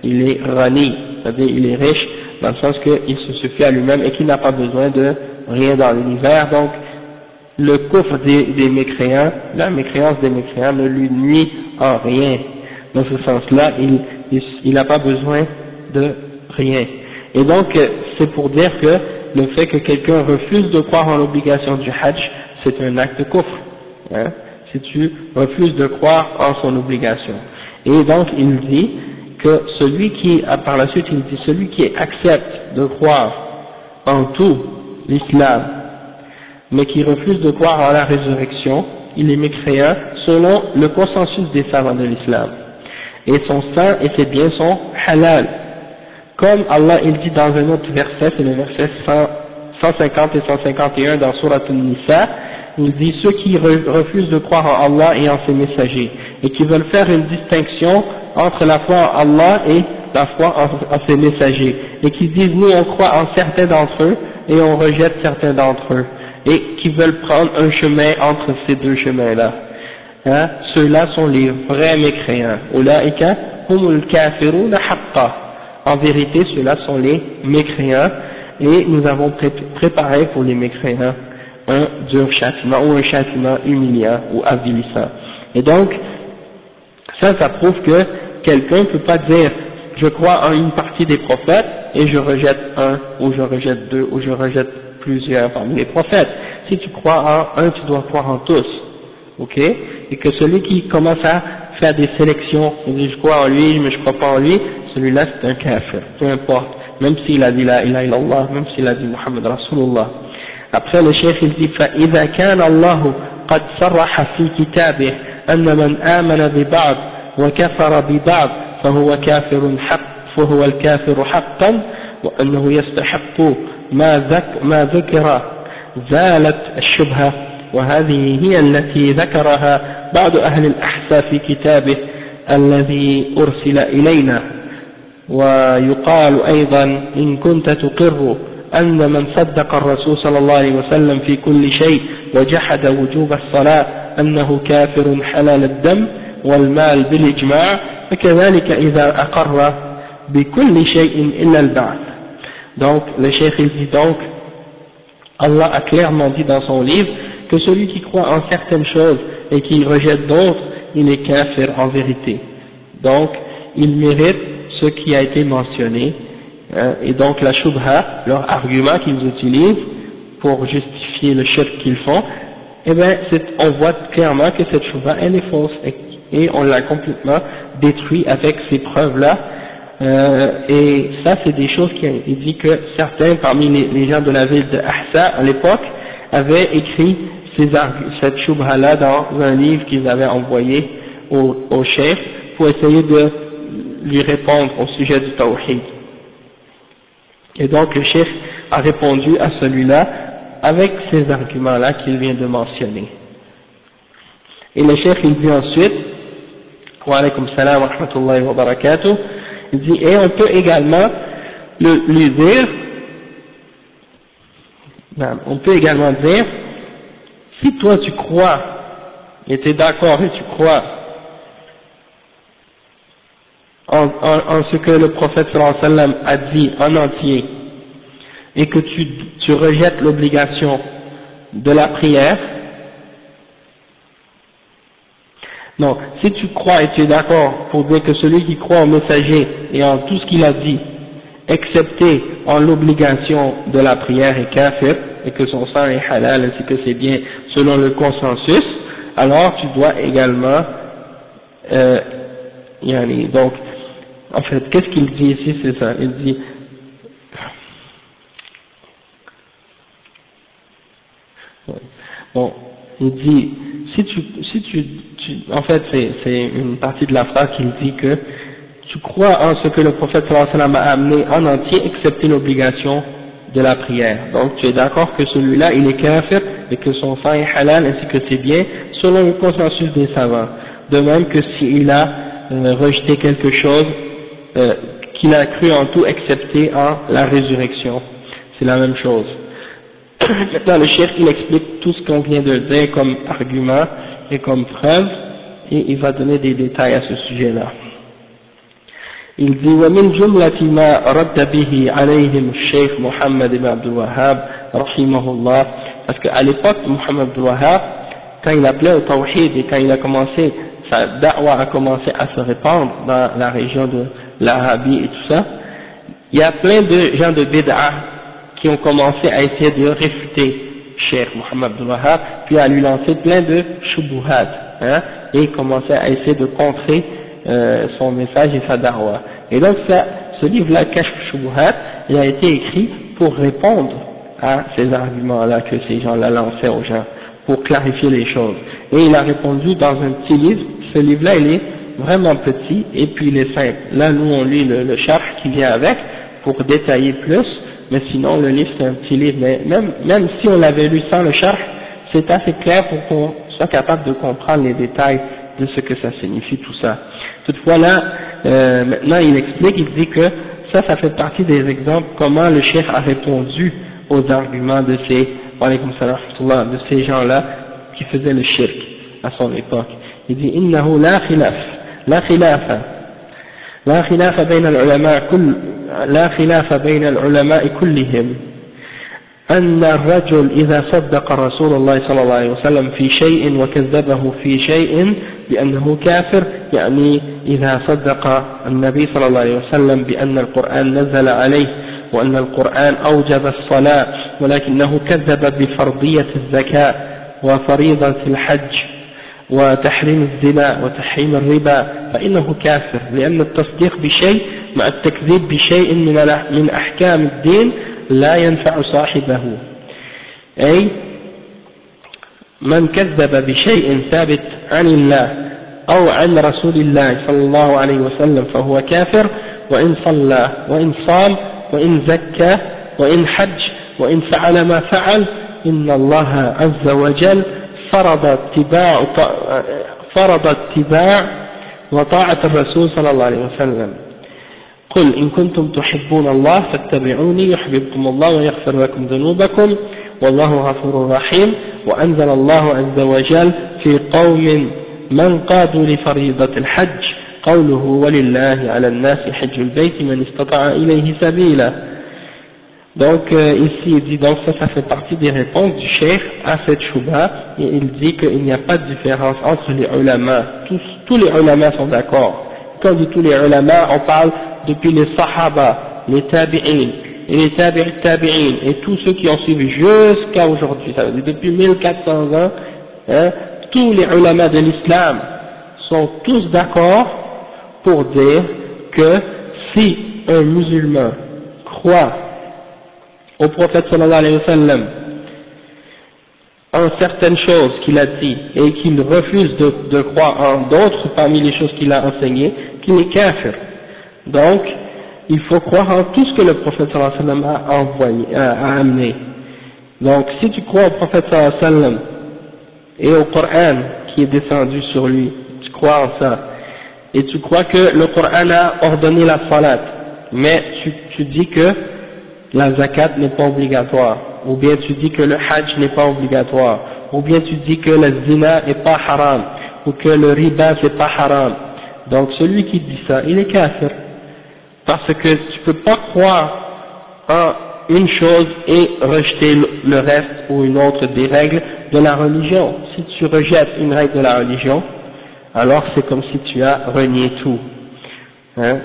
il est rani, c'est-à-dire il est riche, dans le sens qu'il se suffit à lui-même et qu'il n'a pas besoin de rien dans l'univers. Donc le kufr des mécréants, la mécréance des mécréants ne lui nuit en rien. Dans ce sens-là, il n'a pas besoin de rien. Et donc c'est pour dire que le fait que quelqu'un refuse de croire en l'obligation du hajj, c'est un acte de kufr. Hein, si tu refuses de croire en son obligation. Et donc il dit que celui qui, par la suite il dit, celui qui accepte de croire en tout l'islam, mais qui refuse de croire en la résurrection, il est mécréant selon le consensus des savants de l'islam. Et son sang et ses biens sont halal. Comme Allah il dit dans un autre verset, c'est le verset 150 et 151 dans Surat An-Nisa, il dit ceux qui refusent de croire en Allah et en ses messagers, et qui veulent faire une distinction entre la foi en Allah et la foi en ses messagers, et qui disent nous on croit en certains d'entre eux et on rejette certains d'entre eux, et qui veulent prendre un chemin entre ces deux chemins-là. Hein? Ceux-là sont les vrais mécréants. Ulaika humul kafiruna haqqa. En vérité, ceux-là sont les mécréants, et nous avons préparé pour les mécréants un dur châtiment ou un châtiment humiliant ou avilissant. Et donc, ça prouve que quelqu'un ne peut pas dire je crois en une partie des prophètes et je rejette un, ou je rejette deux, ou je rejette plusieurs parmi les prophètes. Si tu crois en un, tu dois croire en tous. Ok? Et que celui qui commence à faire des sélections, il dit je crois en lui, mais je crois pas en lui, celui-là c'est un kafir, peu importe. Même s'il a dit la ilaha illallah, même s'il a dit Muhammad Rasulullah. Après le cheikh il dit فإذا كان الله قد صرح في كتابه أن من آمن ببعض وكفر ببعض فهو الكافر حقا وأنه يستحق ما ذكر زالت الشبهة وهذه هي التي ذكرها بعض أهل الأحساء في كتابه الذي أرسل إلينا. ويقال أيضا إن كنت تقر أن من صدق الرسول صلى الله عليه وسلم في كل شيء وجحد وجوب الصلاة أنه كافر حلال الدم والمال بالإجماع فكذلك إذا أقر بكل شيء إلا البعث. Donc le cheikh il dit donc Allah a clairement dit dans son livre que celui qui croit en certaines choses et qui rejette d'autres, il est kafir en vérité. Donc il mérite ce qui a été mentionné. Et donc la shubha, leur argument qu'ils utilisent pour justifier le shirk qu'ils font, eh bien on voit clairement que cette shubha elle est fausse et on l'a complètement détruit avec ces preuves-là. Et ça c'est des choses il dit que certains parmi les gens de la ville de Ahsa à l'époque avaient écrit cette shubha-là dans un livre qu'ils avaient envoyé au chef pour essayer de lui répondre au sujet du tawhid. Et donc le chef a répondu à celui-là avec ces arguments-là qu'il vient de mentionner. Et le chef il dit ensuite, wa alaykum salam wa rahmatullahi wa barakatuh, il dit, et on peut également lui dire, on peut également dire, si toi tu crois, et tu es d'accord et tu crois en ce que le prophète sallallahu alayhi wa sallam a dit en entier, et que tu rejettes l'obligation de la prière, non, si tu crois et tu es d'accord pour dire que celui qui croit au messager et en tout ce qu'il a dit, excepté en l'obligation de la prière est kafir, et que son sang est halal ainsi que c'est bien selon le consensus, alors tu dois également donc en fait qu'est-ce qu'il dit ici, c'est ça, il dit bon, il dit en fait c'est une partie de la phrase qu'il dit que tu crois en ce que le prophète sallallahu alayhi wa sallam a amené en entier excepté l'obligation de la prière. Donc tu es d'accord que celui-là il est kafir et que son sang est halal ainsi que c'est bien selon le consensus des savants. De même que s'il a rejeté quelque chose qu'il a cru en tout excepté en la résurrection, c'est la même chose. Maintenant le cheikh il explique tout ce qu'on vient de dire comme argument et comme preuve et il va donner des détails à ce sujet-là. Il dit ومن جملة ما رد به عليهم الشيخ محمد بن عبد الوهاب رحمه الله, parce qu'à l'époque Muhammad Abdul Wahhab, quand il appelait au tawhid et quand il a commencé, sa da'wa a commencé à se répandre dans la région de l'Arabie et tout ça, il y a plein de gens de bid'ah qui ont commencé à essayer de réfuter Cheikh Muhammad Abdul Wahhab, puis à lui lancer plein de shubuhat, et commençait à essayer de contrer son message et sa da'wa. Et donc ce livre-là, Kashf Shubuhat, il a été écrit pour répondre à ces arguments-là que ces gens-là lançaient aux gens, pour clarifier les choses. Et il a répondu dans un petit livre. Ce livre-là, il est vraiment petit et puis il est simple. Là, nous, on lit le sharh qui vient avec pour détailler plus, mais sinon, le livre, c'est un petit livre. Mais même si on l'avait lu sans le sharh, c'est assez clair pour qu'on soit capable de comprendre les détails de ce que ça signifie tout ça. Toutefois là, maintenant il explique, il dit que ça fait partie des exemples comment le cheikh a répondu aux arguments de ces gens-là qui faisaient le shirk à son époque. Il dit إنه لا خلاف بين العلماء كلهم أن الرجل إذا صدق رسول الله صلى الله عليه وسلم في شيء وكذبه في شيء بأنه كافر, يعني إذا صدق النبي صلى الله عليه وسلم بأن القرآن نزل عليه وأن القرآن أوجب الصلاة ولكنه كذب بفرضية الزكاة وفريضة الحج وتحريم الزنا وتحريم الربا فإنه كافر, لأن التصديق بشيء مع التكذيب بشيء من أحكام الدين لا ينفع صاحبه. أي من كذب بشيء ثابت عن الله أو عن رسول الله صلى الله عليه وسلم فهو كافر, وإن صلى وإن صام وإن زكى وإن حج وإن فعل ما فعل إن الله عز وجل فرض اتباع وطاعة الرسول صلى الله عليه وسلم. قل إن كنتم تحبون الله فاتبعوني يحببكم الله ويغفر لكم ذنوبكم والله غفور رحيم. وأنزل الله عز وجل في قوم من قادوا لفريضة الحج قوله ولله على الناس حج البيت من استطاع إليه سبيلا. Donc ici il dit, donc ça fait partie des réponses du cheikh à cette chouba, et il dit qu'il n'y a pas de différence entre les ulama. Tous les ulama sont d'accord. Quand on dit tous les ulama, on parle depuis les sahaba, les tabi'in, et les tabi'in, et tous ceux qui ont suivi jusqu'à aujourd'hui. Ça veut dire depuis 1400 ans, hein, tous les ulama de l'islam sont tous d'accord pour dire que si un musulman croit au prophète sallallahu alayhi wa sallam en certaines choses qu'il a dit et qu'il refuse de croire en d'autres parmi les choses qu'il a enseignées, qu'il est kafir. Donc, il faut croire en tout ce que le prophète sallallahu alayhi wa sallam a envoyé, a amené. Donc, si tu crois au prophète sallallahu alayhi wa sallam et au Coran qui est descendu sur lui, tu crois en ça, et tu crois que le Coran a ordonné la salat, mais tu dis que la zakat n'est pas obligatoire, ou bien tu dis que le hajj n'est pas obligatoire, ou bien tu dis que le zina n'est pas haram, ou que le riba c'est pas haram. Donc celui qui dit ça, il est kafir. Parce que tu peux pas croire en une chose et rejeter le reste ou une autre des règles de la religion. Si tu rejettes une règle de la religion, alors c'est comme si tu as renié tout. Hein?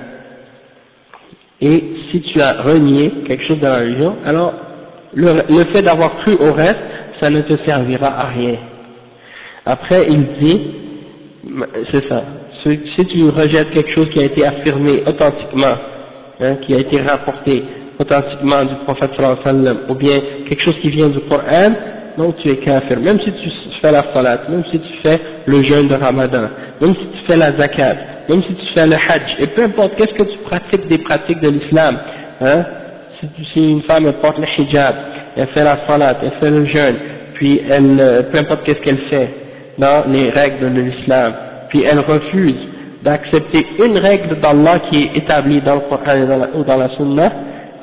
Et si tu as renié quelque chose de la religion, alors le fait d'avoir cru au reste, ça ne te servira à rien. Après, il dit, c'est ça, si tu rejettes quelque chose qui a été affirmé authentiquement, hein, qui a été rapporté authentiquement du prophète sallallahu alayhi wa sallam, ou bien quelque chose qui vient du Coran, donc tu es kafir. Même si tu fais la salat, même si tu fais le jeûne de Ramadan, même si tu fais la zakat, même si tu fais le hajj, et peu importe qu'est-ce que tu pratiques des pratiques de l'islam, hein, si une femme porte le hijab, elle fait la salat, elle fait le jeûne, puis peu importe qu'est-ce qu'elle fait dans les règles de l'islam, puis elle refuse d'accepter une règle d'Allah qui est établie dans le Coran ou dans la Sunna,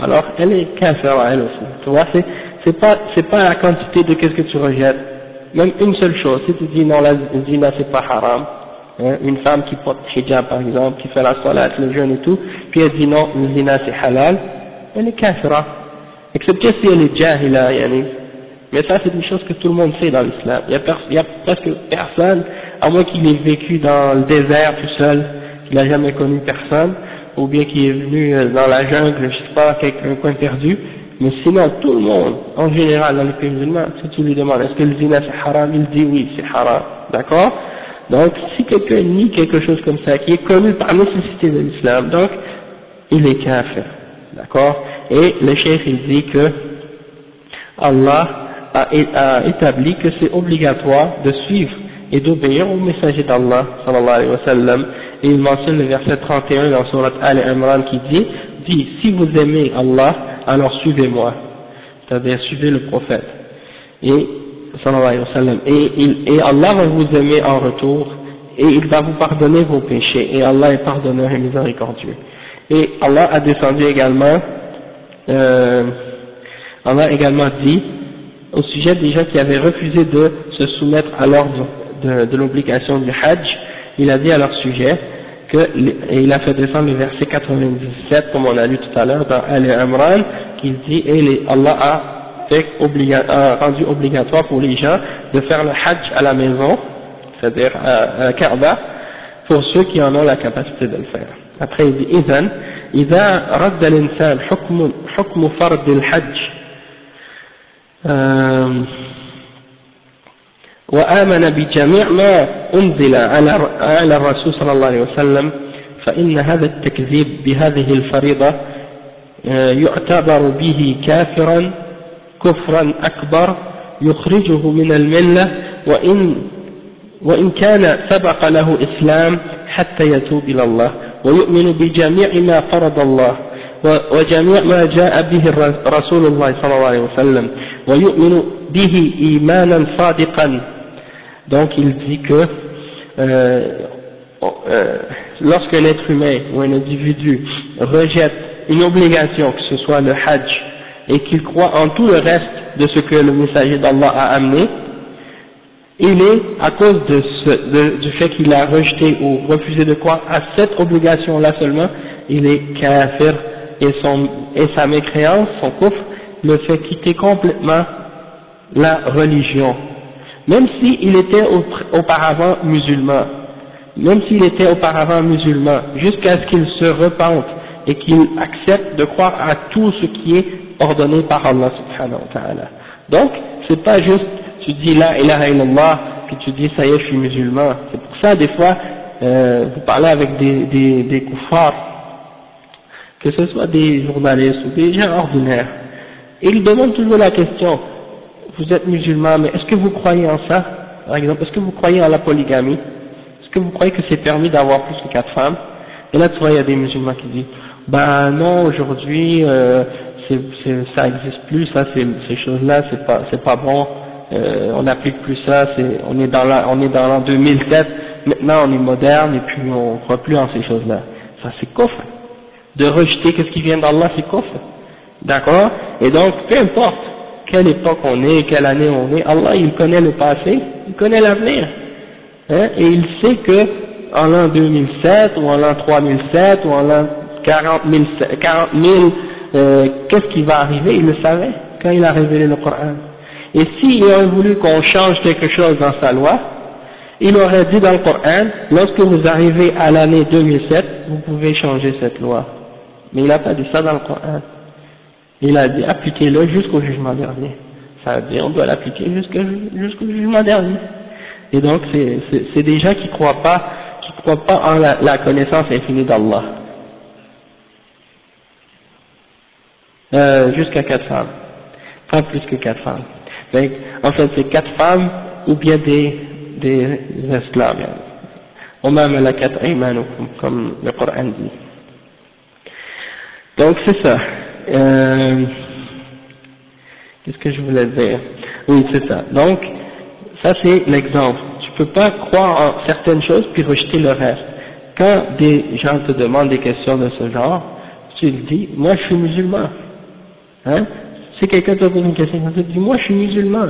alors elle est kafir elle aussi. Tu vois, c'est pas la quantité de qu'est-ce que tu rejettes, même une seule chose. Si tu dis non, la zina c'est pas haram, hein, une femme qui porte hijab par exemple, qui fait la salat, le jeûne et tout, puis elle dit non, le zina c'est halal, elle est kafira, excepté si elle est jahila, yani. Mais ça c'est une chose que tout le monde sait dans l'islam. Il y a presque personne, à moins qu'il ait vécu dans le désert tout seul, qu'il n'a jamais connu personne, ou bien qu'il est venu dans la jungle, je sais pas, un coin perdu. Mais sinon, tout le monde, en général, dans les pays musulmans, si tu lui demandes est-ce que le zina c'est haram, il dit oui, c'est haram. D'accord? Donc, si quelqu'un nie quelque chose comme ça, qui est connu par nécessité de l'islam, donc, il est kafir. D'accord? Et le cheikh, il dit que Allah a établi que c'est obligatoire de suivre et d'obéir au messager d'Allah, sallallahu alayhi wa sallam. Et il mentionne le verset 31 dans Surat Al-Imran qui dit, si vous aimez Allah, alors suivez-moi, c'est-à-dire suivez le prophète, et sallallahu alayhi wa sallam, et Allah va vous aimer en retour, et il va vous pardonner vos péchés, et Allah est pardonneur et miséricordieux. Et Allah a descendu également, Allah a également dit au sujet des gens qui avaient refusé de se soumettre à l'ordre de l'obligation du Hajj, il a dit à leur sujet et il a fait descendre le verset 97, comme on a lu tout à l'heure dans Al-Imran, qui dit Allah a rendu obligatoire pour les gens de faire le Hajj à la maison, c'est-à-dire à Kaaba, pour ceux qui en ont la capacité de le faire. Après il dit إذا رد الإنسان حكم فرض الحج وآمن بجميع ما أنزل على الرسول صلى الله عليه وسلم فإن هذا التكذيب بهذه الفريضة يعتبر به كافرا كفرا أكبر يخرجه من الملة وإن كان سبق له إسلام حتى يتوب إلى الله ويؤمن بجميع ما فرض الله وجميع ما جاء به رسول الله صلى الله عليه وسلم ويؤمن به إيمانا صادقا Donc il dit que lorsqu'un être humain ou un individu rejette une obligation, que ce soit le hajj, et qu'il croit en tout le reste de ce que le messager d'Allah a amené, il est, à cause du fait qu'il a rejeté ou refusé de croire à cette obligation-là seulement, il est kafir, et sa mécréance, son kufr, le fait quitter complètement la religion. Même s'il était auparavant musulman, jusqu'à ce qu'il se repente et qu'il accepte de croire à tout ce qui est ordonné par Allah subhanahu wa ta'ala. Donc, c'est pas juste, tu dis la ilaha illallah, puis tu dis ça y est, je suis musulman. C'est pour ça, des fois, vous parlez avec des kuffars, que ce soit des journalistes ou des gens ordinaires, et ils demandent toujours la question, vous êtes musulman, mais est-ce que vous croyez en ça? Par exemple, est-ce que vous croyez en la polygamie? Est-ce que vous croyez que c'est permis d'avoir plus que 4 femmes? Et là, tu vois, il y a des musulmans qui disent, ben non, aujourd'hui, ça existe plus, ça, ces choses-là, c'est pas bon, on n'applique plus ça, on est dans l'an 2007, maintenant on est moderne, et puis on croit plus en ces choses-là. Ça, c'est kufr. De rejeter qu'est-ce qui vient d'Allah, c'est kufr. D'accord? Et donc, peu importe quelle époque on est, quelle année on est, Allah, il connaît le passé, il connaît l'avenir. Hein? Et il sait que en l'an 2007, ou en l'an 3007, ou en l'an 40 000, qu'est-ce qui va arriver, il le savait quand il a révélé le Coran. Et s'il aurait voulu qu'on change quelque chose dans sa loi, il aurait dit dans le Coran, lorsque vous arrivez à l'année 2007, vous pouvez changer cette loi. Mais il n'a pas dit ça dans le Coran. Il a dit appliquez-le jusqu'au jugement dernier. Ça veut dire on doit l'appliquer jusqu'au jugement dernier. Et donc c'est des gens qui croient pas en la connaissance infinie d'Allah. Jusqu'à 4 femmes. Pas plus que 4 femmes. Donc, en fait, c'est 4 femmes ou bien des esclaves. Omam malakat aymanukum, comme le Coran dit. Donc c'est ça. Qu'est-ce que je voulais dire? Oui, c'est ça. Donc, ça c'est l'exemple. Tu peux pas croire en certaines choses puis rejeter le reste. Quand des gens te demandent des questions de ce genre, tu te dis, moi je suis musulman. Hein? Si quelqu'un te pose une question, tu te dis, moi je suis musulman.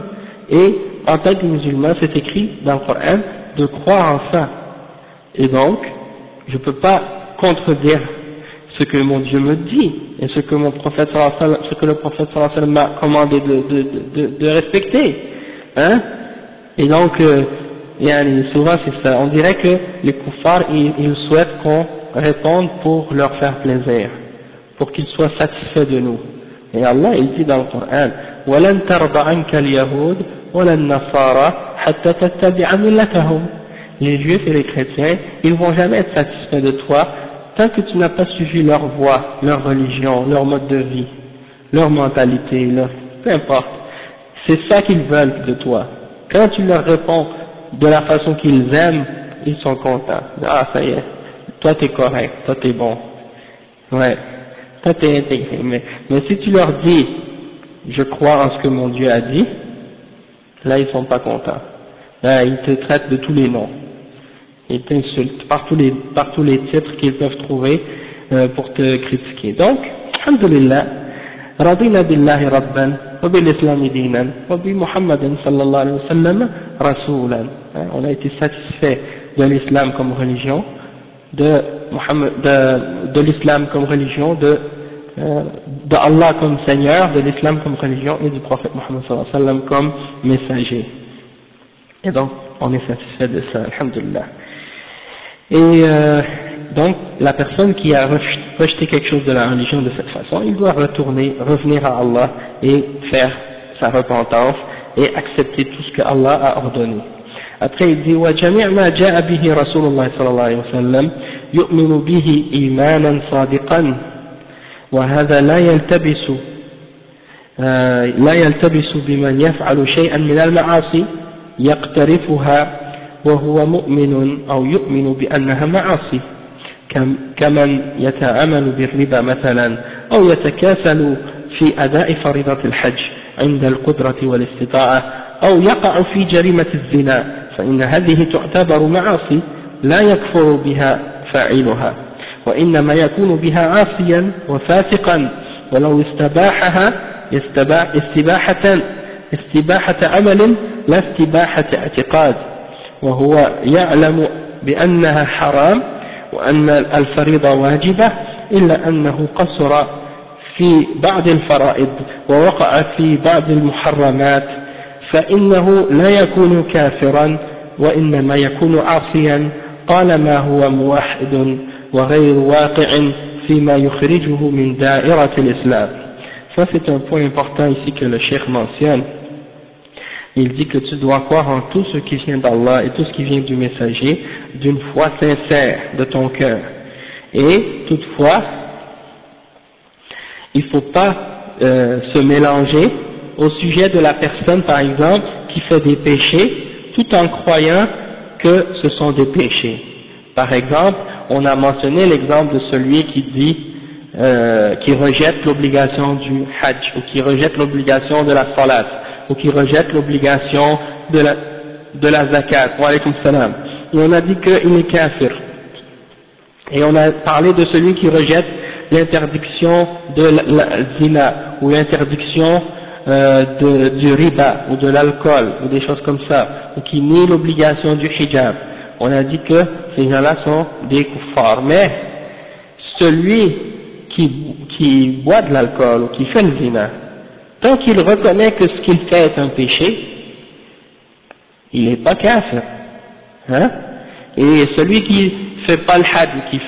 Et en tant que musulman, c'est écrit dans le Coran de croire en ça. Et donc, je ne peux pas contredire ce que mon Dieu me dit et ce que le prophète sallallahu alayhi wa sallam m'a commandé de respecter. Hein? Et donc, souvent c'est ça. On dirait que les kuffars, ils souhaitent qu'on réponde pour leur faire plaisir, pour qu'ils soient satisfaits de nous. Et Allah, il dit dans le Coran, وَلَنْ تَرْضَ عَنْكَ الْيَهُودِ وَلَا النَّصَارَى حَتَّى تَتَّبِعَ مِلَّتَهُمْ. Les juifs et les chrétiens, ils vont jamais être satisfaits de toi tant que tu n'as pas suivi leur voie, leur religion, leur mode de vie, leur mentalité, peu importe. C'est ça qu'ils veulent de toi. Quand tu leur réponds de la façon qu'ils aiment, ils sont contents. Ah, ça y est, toi t'es correct, toi t'es bon. Ouais, toi t'es intégré. Mais si tu leur dis, je crois en ce que mon Dieu a dit, là ils sont pas contents. Là, ils te traitent de tous les noms. Ils t'insultent par tous les titres qu'ils peuvent trouver pour te critiquer. Donc, alhamdulillah, radina billahi rabban, wa bil islami dinan, wa bi Muhammadin sallallahu alayhi wa sallam rasulan. On a été satisfait de l'islam comme religion, de l'islam comme religion, de Allah comme Seigneur, de l'islam comme religion et du prophète Muhammad sallallahu alayhi wa sallam comme messager. Et donc, on est satisfait de ça, alhamdulillah. Et donc, la personne qui a rejeté quelque chose de la religion de cette façon, il doit revenir à Allah et faire sa repentance et accepter tout ce que Allah a ordonné. Après, il dit وَجَمِعْ مَا جَاءَ بِهِ رَسُولُ اللَّهِ صلى الله عليه وسلم يؤمن به إيمانا صادقا وهذا لا يلتبس بمن يفعل شيئا من المعاصي يقترفها وهو مؤمن أو يؤمن بأنها معاصي كمن يتعامل بالربا مثلا أو يتكاسل في أداء فريضة الحج عند القدرة والاستطاعة أو يقع في جريمة الزنا فإن هذه تعتبر معاصي لا يكفر بها فاعلها، وإنما يكون بها عاصيا وفاسقا، ولو استباحها استباحة عمل لا استباحة اعتقاد، وهو يعلم بأنها حرام وأن الفريضة واجبة، إلا أنه قصر في بعض الفرائض ووقع في بعض المحرمات، فإنه لا يكون كافرا وإنما يكون عاصيا طالما هو موحد وغير واقع فيما يخرجه من دائرة الإسلام. Ça c'est un point important ici que le cheikh mentionne. Il dit que tu dois croire en tout ce qui vient d'Allah et tout ce qui vient du messager d'une foi sincère de ton cœur. Et toutefois, il ne faut pas se mélanger au sujet de la personne, par exemple, qui fait des péchés, tout en croyant que ce sont des péchés. Par exemple, on a mentionné l'exemple de celui qui dit, qui rejette l'obligation du hajj, ou qui rejette l'obligation de la salat, ou qui rejette l'obligation de la zakat. Wa alaykum salam. Et on a dit qu'il est kafir. Et on a parlé de celui qui rejette l'interdiction de la zina, ou l'interdiction du riba, ou de l'alcool, ou des choses comme ça, ou qui nie l'obligation du hijab. On a dit que ces gens-là sont des kuffars. Mais celui qui boit de l'alcool, ou qui fait le zina, tant qu'il reconnaît que ce qu'il fait est un péché, il n'est pas kafir. Hein? Et celui qui fait pas le hajj, qui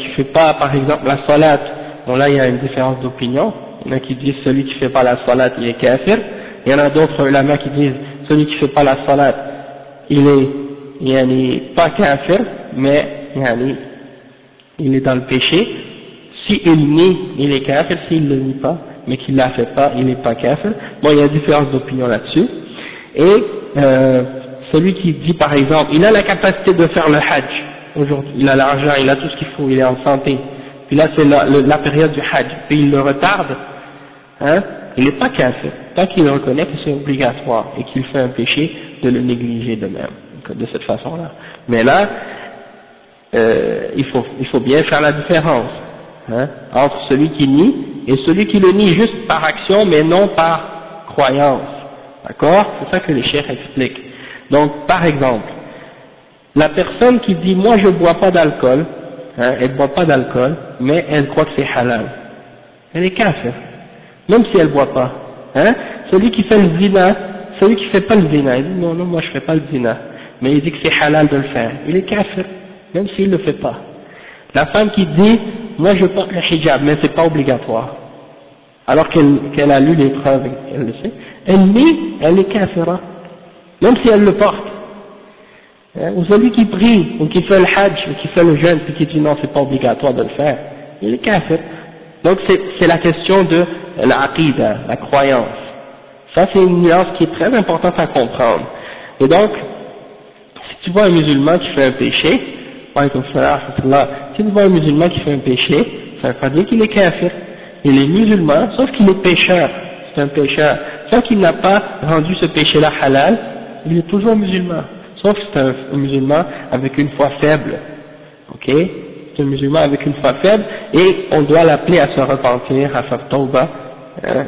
fait pas par exemple la salat, bon là il y a une différence d'opinion. Il y en a qui disent celui qui fait pas la salat il est kafir. Il y en a d'autres ulama qui disent celui qui fait pas la salat il est pas kafir, mais il est dans le péché. S'il nie, il est kafir. S'il ne le nie pas, mais qu'il ne la fait pas, il n'est pas kafir. Bon, il y a différence d'opinion là-dessus. Et celui qui dit par exemple, il a la capacité de faire le hajj aujourd'hui, il a l'argent, il a tout ce qu'il faut, il est en santé, puis là c'est la période du hajj, puis il le retarde, hein, il n'est pas kafir, tant qu'il reconnaît que c'est obligatoire et qu'il fait un péché de le négliger de même, de cette façon-là. Mais là, il faut bien faire la différence, hein, entre celui qui nie et celui qui le nie juste par action mais non par croyance. D'accord? C'est ça que les cheikhs expliquent. Donc, par exemple, la personne qui dit « moi je ne bois pas d'alcool hein, », elle ne boit pas d'alcool, mais elle croit que c'est halal. Elle est kafir, même si elle ne boit pas. Hein. Celui qui fait le zina, celui qui ne fait pas le zina, il dit « non, moi je ne fais pas le zina », mais il dit que c'est halal de le faire. Il est kafir, même s'il ne le fait pas. La femme qui dit « moi je porte le hijab, mais ce n'est pas obligatoire », alors qu'elle a lu les preuves, elle le sait, elle est kafira, même si elle le porte. Ou celui qui prie, ou qui fait le hajj, ou qui fait le jeûne, puis qui dit non, c'est pas obligatoire de le faire, il est kafir. Donc c'est la question de l'aqidah, la croyance. Ça c'est une nuance qui est très importante à comprendre. Et donc, si tu vois un musulman qui fait un péché, si tu vois un musulman qui fait un péché, ça ne veut pas dire qu'il est kafir. Il est musulman, sauf qu'il est pécheur. C'est un pécheur. Sauf qu'il n'a pas rendu ce péché-là halal, il est toujours musulman. Sauf que c'est un musulman avec une foi faible. Ok? C'est un musulman avec une foi faible et on doit l'appeler à se repentir, à faire tawbah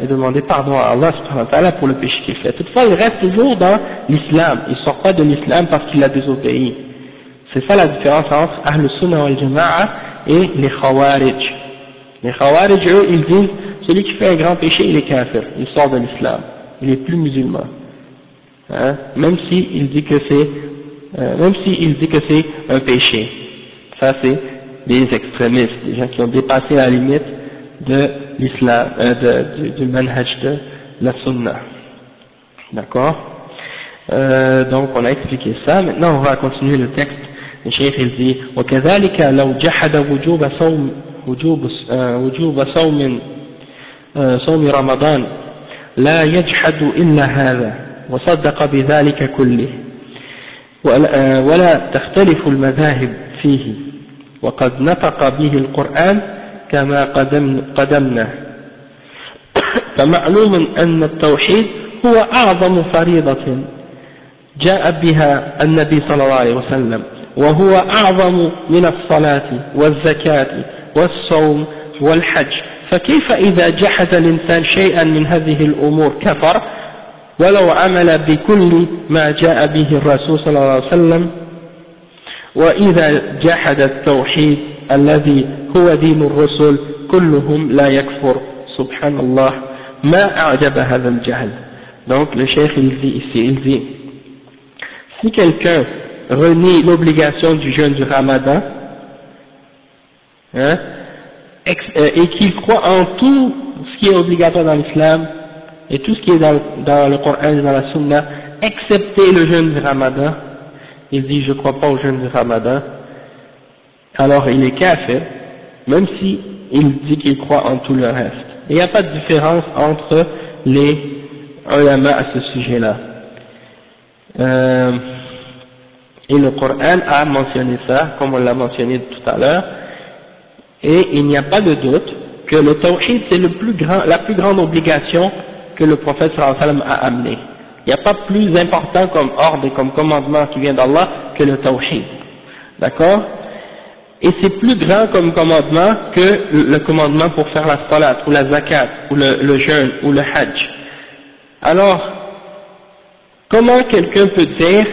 et demander pardon à Allah subhanahu wa ta'ala pour le péché qu'il fait. Toutefois, il reste toujours dans l'islam. Il ne sort pas de l'islam parce qu'il a désobéi. C'est ça la différence entre Ahl Sunnah wal Jama'a et les Khawarij. Les Khawarij, eux, ils disent celui qui fait un grand péché, il est kafir, il sort de l'islam, il n'est plus musulman. Hein? Même s'il dit que c'est un péché. Ça c'est des extrémistes, des gens qui ont dépassé la limite de l'islam, du manhaj de la sunnah. D'accord? Donc on a expliqué ça. Maintenant on va continuer le texte. Le cheikh il dit وكذلك لو جحد وجوب صوم رمضان لا يجحد إلا هذا وصدق بذلك كله ولا تختلف المذاهب فيه وقد نطق به القرآن كما قدمنا فمعلوم أن التوحيد هو أعظم فريضة جاء بها النبي صلى الله عليه وسلم وهو أعظم من الصلاة والزكاة والصوم والحج فكيف إذا جحد الإنسان شيئا من هذه الأمور كفر ولو عمل بكل ما جاء به الرسول صلى الله عليه وسلم وإذا جحد التوحيد الذي هو دين الرسل كلهم لا يكفر سبحان الله ما أعجب هذا الجهل. Donc le cheikh il dit ici, il dit si quelqu'un renie l'obligation du jeûne du Ramadan hein, et qu'il croit en tout ce qui est obligatoire dans l'islam et tout ce qui est dans le Coran et dans la Sunna excepté le jeûne du Ramadan, il dit je ne crois pas au jeûne du Ramadan, alors il est kafir même si il dit qu'il croit en tout le reste. Il n'y a pas de différence entre les ulama à ce sujet-là. Et le Coran a mentionné ça, comme on l'a mentionné tout à l'heure, et il n'y a pas de doute que le tawhid c'est la plus grande obligation que le prophète sallallahu alayhi wa sallam a amené. Il n'y a pas plus important comme ordre et comme commandement qui vient d'Allah que le tawhid. D'accord? Et c'est plus grand comme commandement que le commandement pour faire la salat, ou la zakat, ou le jeûne, ou le hajj. Alors, comment quelqu'un peut dire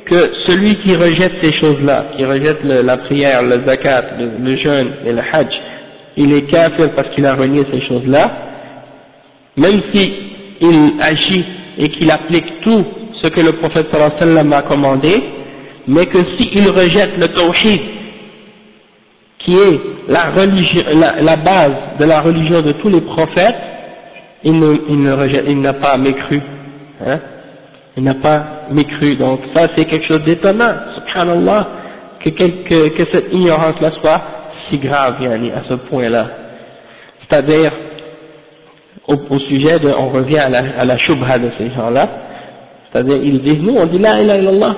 que celui qui rejette ces choses-là, qui rejette la prière, le zakat, le jeûne et le hajj, il est kafir parce qu'il a renié ces choses-là, même si il agit et qu'il applique tout ce que le prophète sallallahu alayhi wa sallam a commandé, mais que s'il rejette le tawhid, qui est la base de la religion de tous les prophètes, il n'a pas mécru. Hein? Il n'a pas mécru. Donc ça c'est quelque chose d'étonnant, subhanallah, que cette ignorance-là soit si grave, yani, à ce point-là. C'est-à-dire, au sujet de, on revient à la shubha de ces gens-là, c'est-à-dire ils disent, nous on dit la ilaha illallah,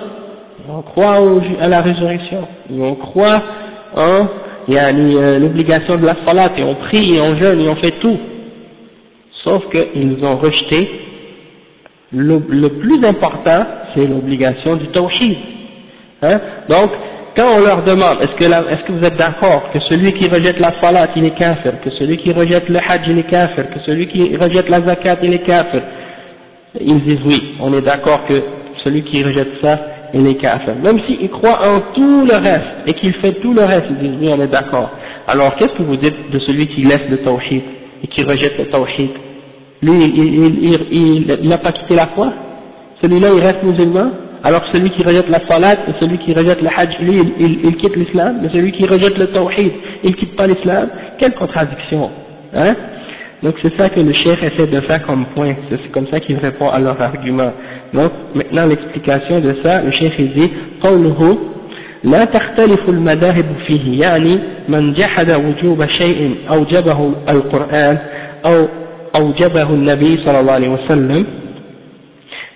on croit à la résurrection, et on croit en l'obligation de la salat, et on prie, et on jeûne, et on fait tout. Sauf qu'ils ont rejeté le plus important, c'est l'obligation du tawhid. Hein? Donc, quand on leur demande, est-ce que vous êtes d'accord que celui qui rejette la salat, il est kafir, que celui qui rejette le hajj, il est kafir, que celui qui rejette la zakat, il est kafir, ils disent oui, on est d'accord que celui qui rejette ça, il est kafir. Même s'il croit en tout le reste, et qu'il fait tout le reste, ils disent oui, on est d'accord. Alors, qu'est-ce que vous dites de celui qui laisse le tawhid, et qui rejette le tawhid? Lui, il n'a pas quitté la foi? Celui-là, il reste musulman? Alors celui qui rejette la salat et celui qui rejette le hajj, lui, il quitte l'islam, mais celui qui rejette le tawhid, il ne quitte pas l'islam. Quelle contradiction, hein? Donc c'est ça que le cheikh essaie de faire comme point, c'est comme ça qu'il répond à leur argument. Donc maintenant l'explication de ça, le cheikh il dit قوله لا تختلف المذاهب فيه يعني من جحد وجوب شيء أوجبه القرآن أو أوجبه النبي صلى الله عليه وسلم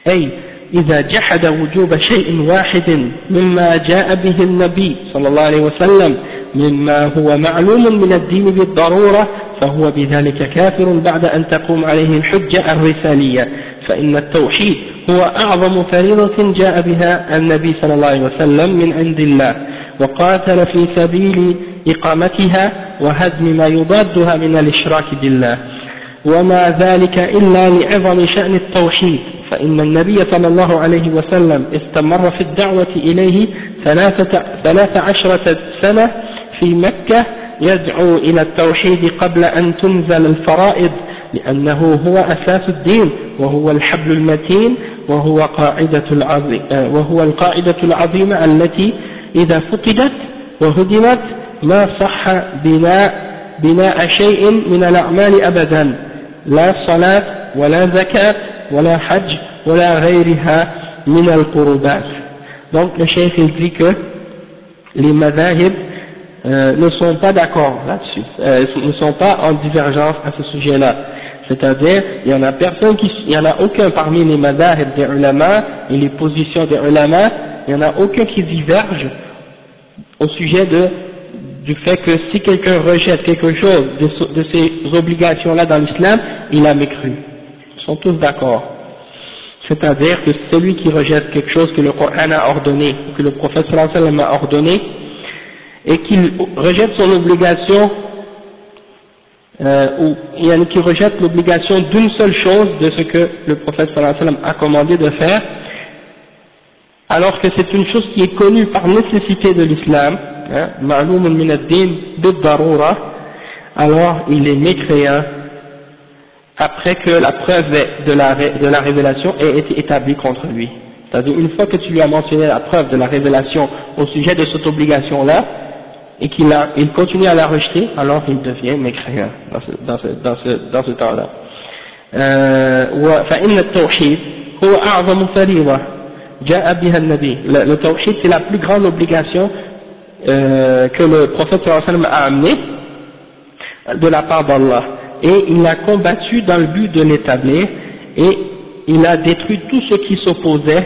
أي إذا جحد وجوب شيء واحد مما جاء به النبي صلى الله عليه وسلم مما هو معلوم من الدين بالضرورة فهو بذلك كافر بعد أن تقوم عليه الحجة الرسالية فإن التوحيد هو أعظم فريضة جاء بها النبي صلى الله عليه وسلم من عند الله وقاتل في سبيل إقامتها وهدم ما يضادها من الإشراك بالله وما ذلك إلا لعظم شأن التوحيد فإن النبي صلى الله عليه وسلم استمر في الدعوة إليه 13 سنة في مكة يدعو إلى التوحيد قبل أن تنزل الفرائض لأنه هو أساس الدين وهو الحبل المتين وهو القاعدة العظيمة التي إذا فقدت وهدمت ما صح بناء شيء من الأعمال أبدا لا صلاة ولا زكاة ولا حج ولا غيرها من القربات. Donc le cheikh il dit que les madhahib ne sont pas d'accord là-dessus, ne sont pas en divergence à ce sujet-là. C'est-à-dire, il n'y en a aucun parmi les madhahib des ulama et les positions des ulama, il n'y en a aucun qui diverge au sujet du fait que si quelqu'un rejette quelque chose de ces obligations-là dans l'islam, il a mécru. Ils sont tous d'accord. C'est-à-dire que celui qui rejette quelque chose que le Coran a ordonné, que le prophète sallallahu alayhi wa sallam a ordonné, et qu'il rejette son obligation, ou qui rejette l'obligation d'une seule chose de ce que le prophète sallallahu alayhi wa sallam a commandé de faire, alors que c'est une chose qui est connue par nécessité de l'islam, ma'loum min ad-din bid-darura, alors il est mécréant après que la preuve de la révélation ait été établie contre lui. C'est-à-dire, une fois que tu lui as mentionné la preuve de la révélation au sujet de cette obligation-là, et il continue à la rejeter, alors il devient mécréant dans ce temps-là. فإن التوحيد هو أعظم فريضة جاء بها النبي. Le tawhid, c'est la plus grande obligation que le prophète sallallahu alayhi wa sallam a amenée de la part d'Allah. Et il a combattu dans le but de l'établir, et il a détruit tout ce qui s'opposait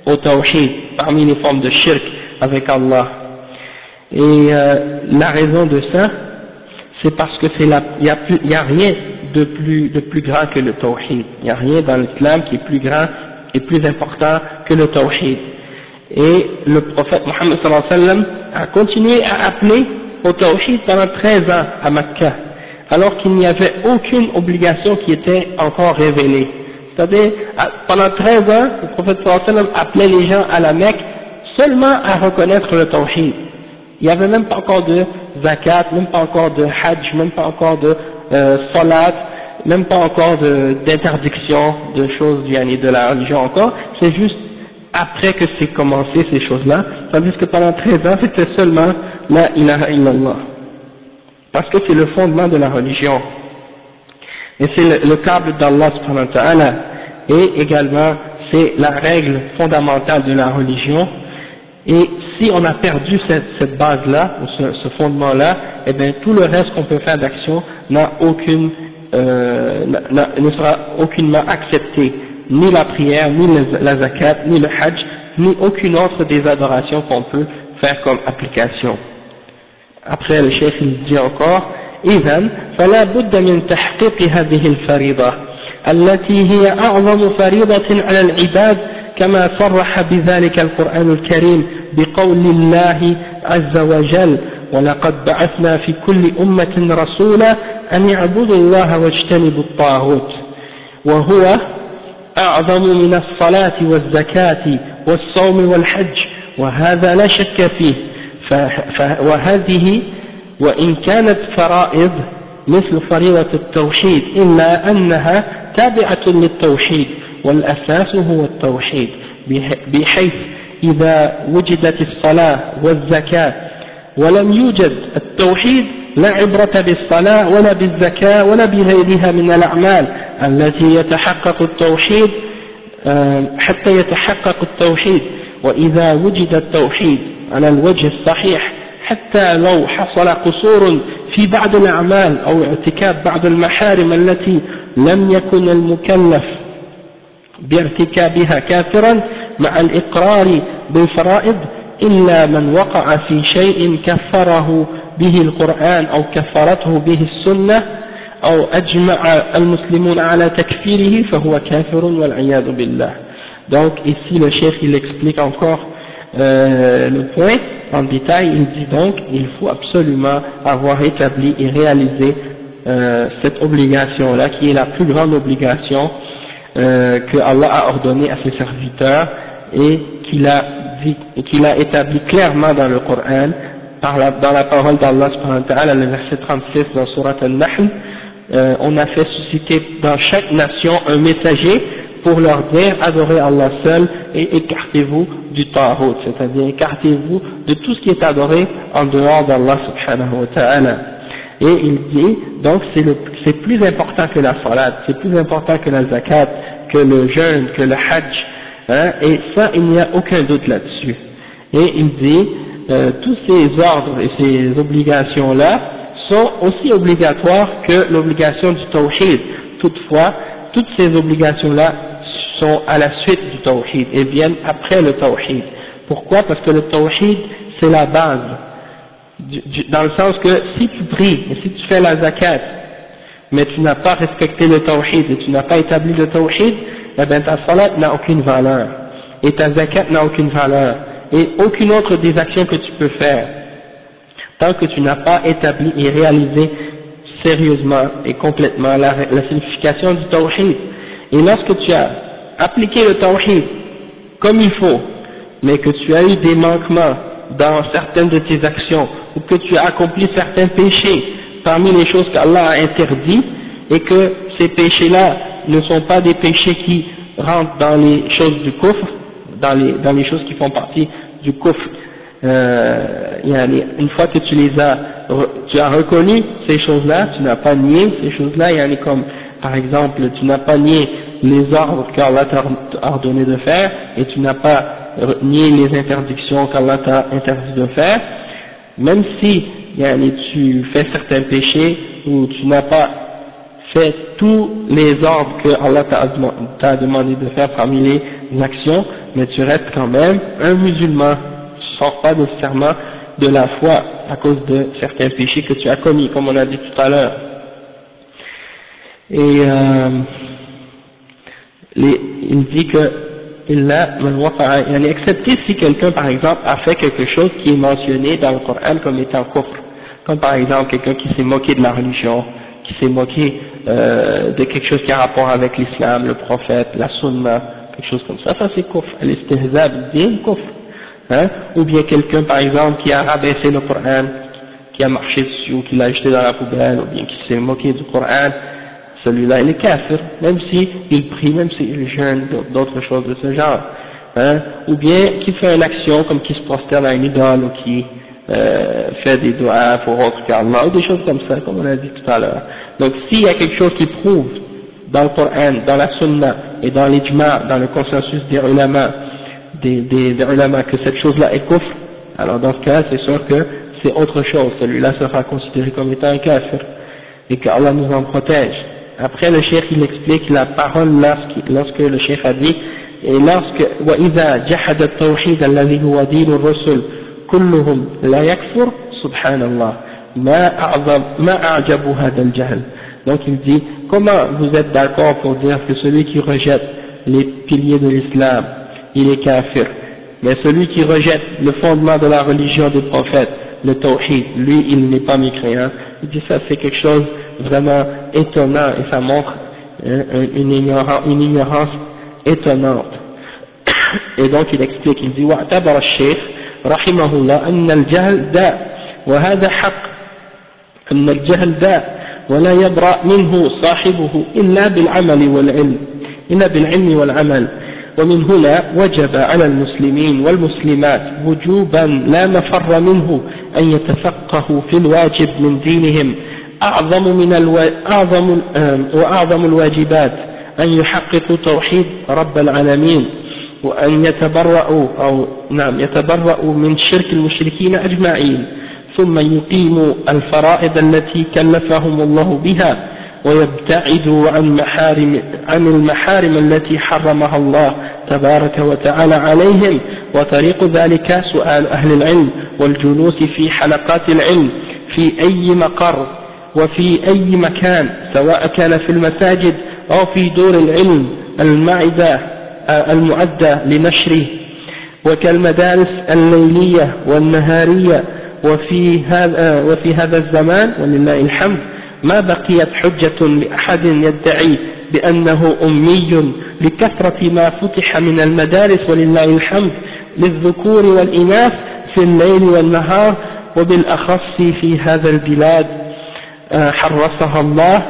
au tawhid, parmi les formes de shirk avec Allah. Et la raison de ça, c'est parce que il y a rien de plus grand que le tawhid. Il n'y a rien dans l'islam qui est plus grand et plus important que le tawhid. Et le prophète Mohammed sallallahu alayhi wa sallam a continué à appeler au tawhid pendant 13 ans à Mecca, alors qu'il n'y avait aucune obligation qui était encore révélée. C'est-à-dire, pendant 13 ans, le prophète sallallahu alayhi wa sallam appelait les gens à la Mecque seulement à reconnaître le tawhid. Il n'y avait même pas encore de zakat, même pas encore de hajj, même pas encore de salat, même pas encore d'interdiction de choses de la religion encore. C'est juste après que c'est commencé ces choses-là, tandis que pendant 13 ans, c'était seulement la ilaha illallah. Parce que c'est le fondement de la religion. Et c'est le câble d'Allah subhanahu wa ta'ala. Et également, c'est la règle fondamentale de la religion. Et si on a perdu cette base-là, ou ce fondement-là, eh bien tout le reste qu'on peut faire d'action ne sera aucunement accepté. Ni la prière, ni la zakat, ni le hajj, ni aucune autre des adorations qu'on peut faire comme application. Après le chef il dit encore, إذن فلا بد من تحقيق هذه الفريضة التي هي أعظم فريضة على العباد كما صرح بذلك القرآن الكريم بقول الله عز وجل ولقد بعثنا في كل أمة رسولا أن يعبدوا الله واجتنبوا الطاغوت وهو أعظم من الصلاة والزكاة والصوم والحج وهذا لا شك فيه وهذه وإن كانت فرائض مثل فريضة التوحيد إلا أنها تابعة للتوحيد والأساس هو التوحيد بحيث إذا وجدت الصلاة والزكاة ولم يوجد التوحيد لا عبرة بالصلاة ولا بالزكاة ولا بغيرها من الأعمال التي يتحقق التوحيد حتى يتحقق التوحيد. وإذا وجد التوحيد على الوجه الصحيح حتى لو حصل قصور في بعض الأعمال أو ارتكاب بعض المحارم التي لم يكن المكلف بارتكابها كافرا مع الإقرار بالفرائض إلا من وقع في شيء كفره به القرآن أو كفرته به السنة أو أجمع المسلمون على تكفيره فهو كافر والعياذ بالله. Donc ici le chef il explique encore le point en détail. Il dit donc il faut absolument avoir établi et réalisé cette obligation là qui est la plus grande obligation que Allah a ordonné à ses serviteurs et qu'il a établi clairement dans le Coran dans la parole d'Allah subhanahu wa ta'ala, le verset 36 dans Surat Al-Nahl. On a fait susciter dans chaque nation un messager pour leur dire adorez Allah seul et écartez-vous du Taghut, c'est-à-dire écartez-vous de tout ce qui est adoré en dehors d'Allah subhanahu wa ta'ala. Et il dit donc c'est plus important que la salat, c'est plus important que la zakat, que le jeûne, que le hajj, et ça il n'y a aucun doute là-dessus. Et il dit tous ces ordres et ces obligations là sont aussi obligatoires que l'obligation du tawhid. Toutefois, toutes ces obligations-là sont à la suite du tawhid et viennent après le tawhid. Pourquoi? Parce que le tawhid, c'est la base. Dans le sens que si tu pries et si tu fais la zakat, mais tu n'as pas respecté le tawhid et tu n'as pas établi le tawhid, eh bien ta salat n'a aucune valeur, et ta zakat n'a aucune valeur, et aucune autre des actions que tu peux faire, tant que tu n'as pas établi et réalisé sérieusement et complètement la signification du tawhid. Et lorsque tu as appliqué le tawhid comme il faut, mais que tu as eu des manquements dans certaines de tes actions, ou que tu as accompli certains péchés parmi les choses qu'Allah a interdit, et que ces péchés-là ne sont pas des péchés qui rentrent dans les choses du kufr, dans les choses qui font partie du kufr. Une fois que tu as reconnu ces choses-là, tu n'as pas nié ces choses-là, comme par exemple tu n'as pas nié les ordres qu'Allah t'a ordonné de faire, et tu n'as pas nié les interdictions qu'Allah t'a interdit de faire, même si tu fais certains péchés ou tu n'as pas fait tous les ordres que Allah t'a demandé de faire parmi les actions, mais tu restes quand même un musulman. Tu ne sors pas nécessairement de la foi à cause de certains péchés que tu as commis, comme on a dit tout à l'heure. Et il dit que excepté si quelqu'un par exemple a fait quelque chose qui est mentionné dans le Coran comme étant kufr, comme par exemple quelqu'un qui s'est moqué de la religion, qui s'est moqué de quelque chose qui a rapport avec l'islam, le prophète, la sunna, quelque chose comme ça c'est kufr, al-istihza bil-din, kufr. Ou bien quelqu'un par exemple qui a rabaissé le Coran, qui a marché dessus, ou qui l'a jeté dans la poubelle, ou bien qui s'est moqué du Coran, celui-là il est kafir, même s'il prie, même s'il jeûne, d'autres choses de ce genre. Ou bien qui fait une action comme qui se prosterne à une idole, ou qui fait des doigts pour autre qu'Allah, ou des choses comme ça, comme on a dit tout à l'heure. Donc s'il y a quelque chose qui prouve dans le Coran, dans la sunna, et dans l'ijma, dans le consensus des ulama, des ulama, que cette chose-là est kufr, alors dans ce cas c'est sûr que c'est autre chose, celui-là sera considéré comme étant un kafir, et qu'Allah nous en protège. Après le cheikh il explique la parole lorsque le cheikh a dit, et lorsque وَإِذَا جَحَدَ التَّوْحِيدَ الَّذِي هُوَ دِينُ الرُّسُلِ كُلُّهُمْ لَا يَكْفُرُ سُبْحَانَ اللَّهِ ما أعجب هذا الجهل. Donc il dit, comment vous êtes d'accord pour dire que celui qui rejette les piliers de l'islam, il est kafir, mais celui qui rejette le fondement de la religion des prophètes, le tawhid, lui il n'est pas mécréant. Il dit ça c'est quelque chose vraiment étonnant, et ça montre une ignorance étonnante. Et donc il explique, il dit واعتبر الشيخ رحمه الله أن الجهل داء وهذا حق، أن الجهل داء ولا يبرأ منه صاحبه إلا بالعلم والعمل. ومن هنا وجب على المسلمين والمسلمات وجوبا لا مفر منه أن يتفقهوا في الواجب من دينهم، وأعظم الواجبات أن يحققوا توحيد رب العالمين، وأن يتبرؤوا من شرك المشركين أجمعين، ثم يقيموا الفرائض التي كلفهم الله بها، ويبتعدوا عن المحارم التي حرمها الله تبارك وتعالى عليهم. وطريق ذلك سؤال أهل العلم والجلوس في حلقات العلم في أي مقر وفي أي مكان، سواء كان في المساجد أو في دور العلم المعدة لنشره، وكالمدارس الليلية والنهارية. وفي هذا الزمان ولله الحمد ما بقيت حجة لأحد يدعي بأنه أمي لكثرة ما فتح من المدارس ولله الحمد للذكور والإناث في الليل والنهار، وبالأخص في هذا البلاد حرصها الله،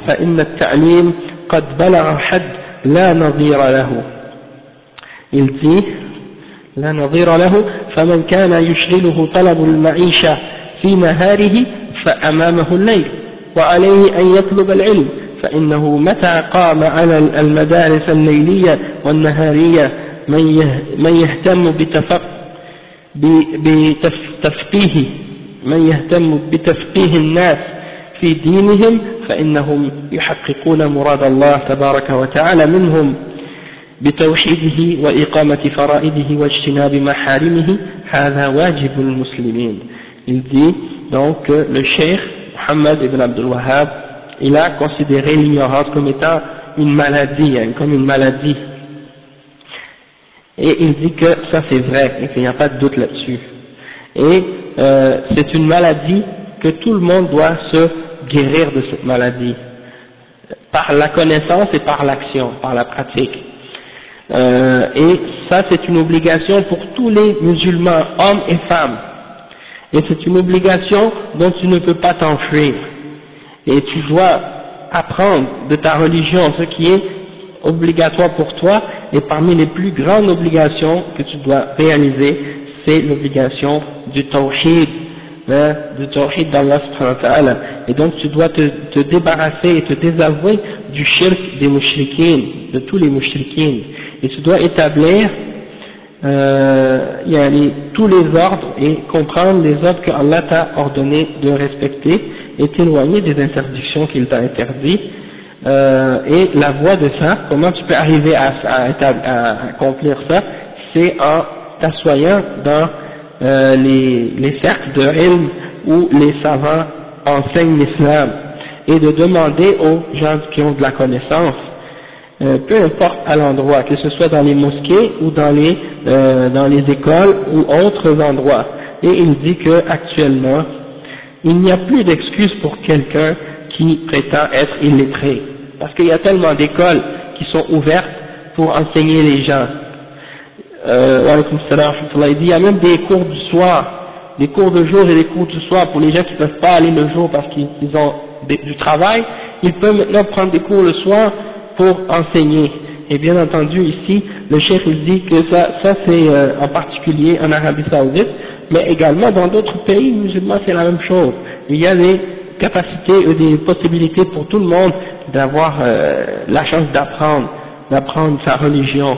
فإن التعليم قد بلغ حد لا نظير له. Il dit لا نظير له، فمن كان يشغله طلب المعيشة في نهاره فأمامه الليل، وعليه أن يطلب العلم، فإنه متى قام على المدارس الليلية والنهارية من يهتم بتفقيه الناس في دينهم، فإنهم يحققون مراد الله تبارك وتعالى منهم بتوحيده وإقامة فرائضه واجتناب محارمه، هذا واجب المسلمين. Il dit donc que le cheikh Muhammad ibn Abdul Wahhab, il a considéré l'ignorance comme étant une maladie, hein, comme une maladie. Et il dit que ça c'est vrai, et qu'il n'y a pas de doute là-dessus. Et c'est une maladie que tout le monde doit se guérir de cette maladie, par la connaissance et par l'action, par la pratique. Et ça c'est une obligation pour tous les musulmans, hommes et femmes. Et c'est une obligation dont tu ne peux pas t'enfuir. Et tu dois apprendre de ta religion ce qui est obligatoire pour toi, et parmi les plus grandes obligations que tu dois réaliser, c'est l'obligation du tawhid, du tawhid d'Allah subhanahu wa ta'ala. Et donc tu dois te débarrasser et te désavouer du shirk des mushrikins, de tous les mushrikins. Et tu dois établir tous les ordres et comprendre les ordres que Allah t'a ordonné de respecter et t'éloigner des interdictions qu'il t'a interdit. Et la voie de ça, comment tu peux arriver à accomplir ça, c'est en t'assoyant dans les cercles de ilm où les savants enseignent l'islam, et de demander aux gens qui ont de la connaissance, peu importe à l'endroit, que ce soit dans les mosquées ou dans les écoles ou autres endroits. Et il dit que actuellement il n'y a plus d'excuse pour quelqu'un qui prétend être illettré, parce qu'il y a tellement d'écoles qui sont ouvertes pour enseigner les gens. Il dit il y a même des cours du soir, des cours de jour et des cours du soir pour les gens qui ne peuvent pas aller le jour parce qu'ils ont du travail. Ils peuvent maintenant prendre des cours le soir pour enseigner. Et bien entendu ici, le cheikh il dit que ça c'est en particulier en Arabie Saoudite, mais également dans d'autres pays musulmans c'est la même chose. Il y a des capacités et des possibilités pour tout le monde d'avoir la chance d'apprendre sa religion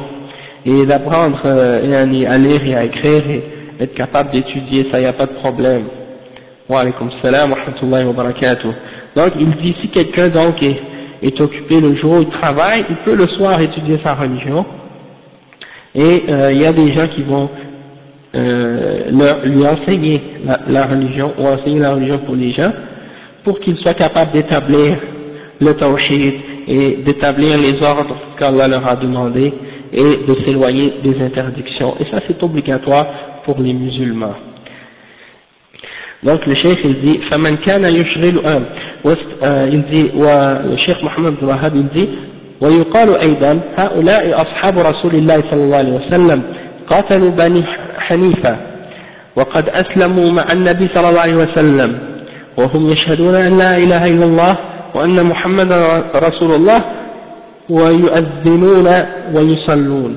et d'apprendre à lire et à écrire et être capable d'étudier, ça y a pas de problème. Wa alaykum salam wa rahmatullahi wa barakatuh. Donc il dit si quelqu'un donc est occupé le jour, il travaille, il peut le soir étudier sa religion, et il y a des gens qui vont lui enseigner la religion, ou enseigner la religion pour les gens, pour qu'ils soient capables d'établir le tawhid et d'établir les ordres qu'Allah leur a demandé et de s'éloigner des interdictions. Et ça c'est obligatoire pour les musulmans. Donc le cheikh il dit فمن كان يشغل il dit le cheikh Mohammed bin Wahhab il dit ويقال أيضا هؤلاء أصحاب رسول الله صلى الله عليه وسلم قاتلوا بني حنيفة وقد أسلموا مع النبي صلى الله عليه وسلم وهم يشهدون أن لا إله إلا الله وأن محمدا رسول الله ويؤذنون ويصلون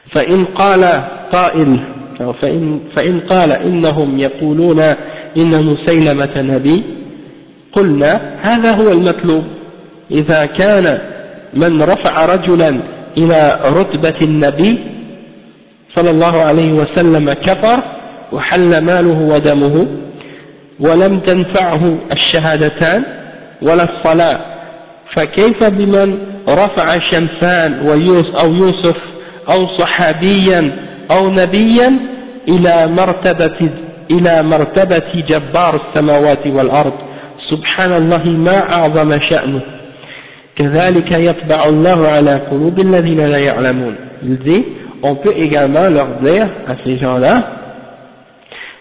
فإن قال قائل فإن قال إنهم يقولون إن مسيلمة نبي قلنا هذا هو المطلوب إذا كان من رفع رجلا إلى رتبة النبي صلى الله عليه وسلم كفر وحل ماله ودمه ولم تنفعه الشهادتان ولا الصلاة فكيف بمن رفع شمسان أو يوسف أو صحابيا أو نبيا إلى مرتبة جبار السماوات والأرض سبحان الله ما أعظم شأنه كذلك يطبع الله على قلوب الذين لا يعلمون. Il dit, on peut également leur dire à ces gens-là,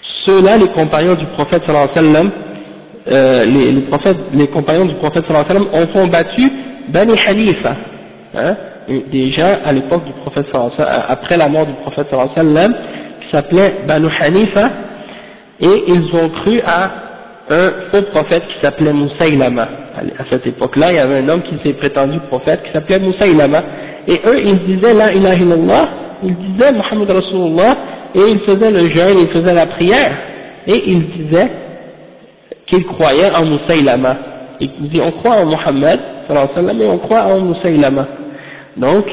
ceux-là, les compagnons du prophète sallallahu alayhi wa sallam, les compagnons du prophète sallallahu alayhi wa sallam ont combattu Bani Hanifa, hein, des gens à l'époque du prophète sallallahu alayhi wa sallam, après la mort du prophète sallallahu alayhi wa sallam, qui s'appelait Banu Hanifa, et ils ont cru à un faux prophète qui s'appelait Musaylama. À cette époque-là, il y avait un homme qui s'est prétendu prophète qui s'appelait Musaylama, et eux ils disaient la ilaha illallah, ils disaient Muhammad Rasulullah, et ils faisaient le jeûne, ils faisaient la prière, et ils disaient qu'ils croyaient en Musaylama. Ils disaient on croit en Muhammad sallallahu alayhi wa sallam et on croit en Musaylama. Donc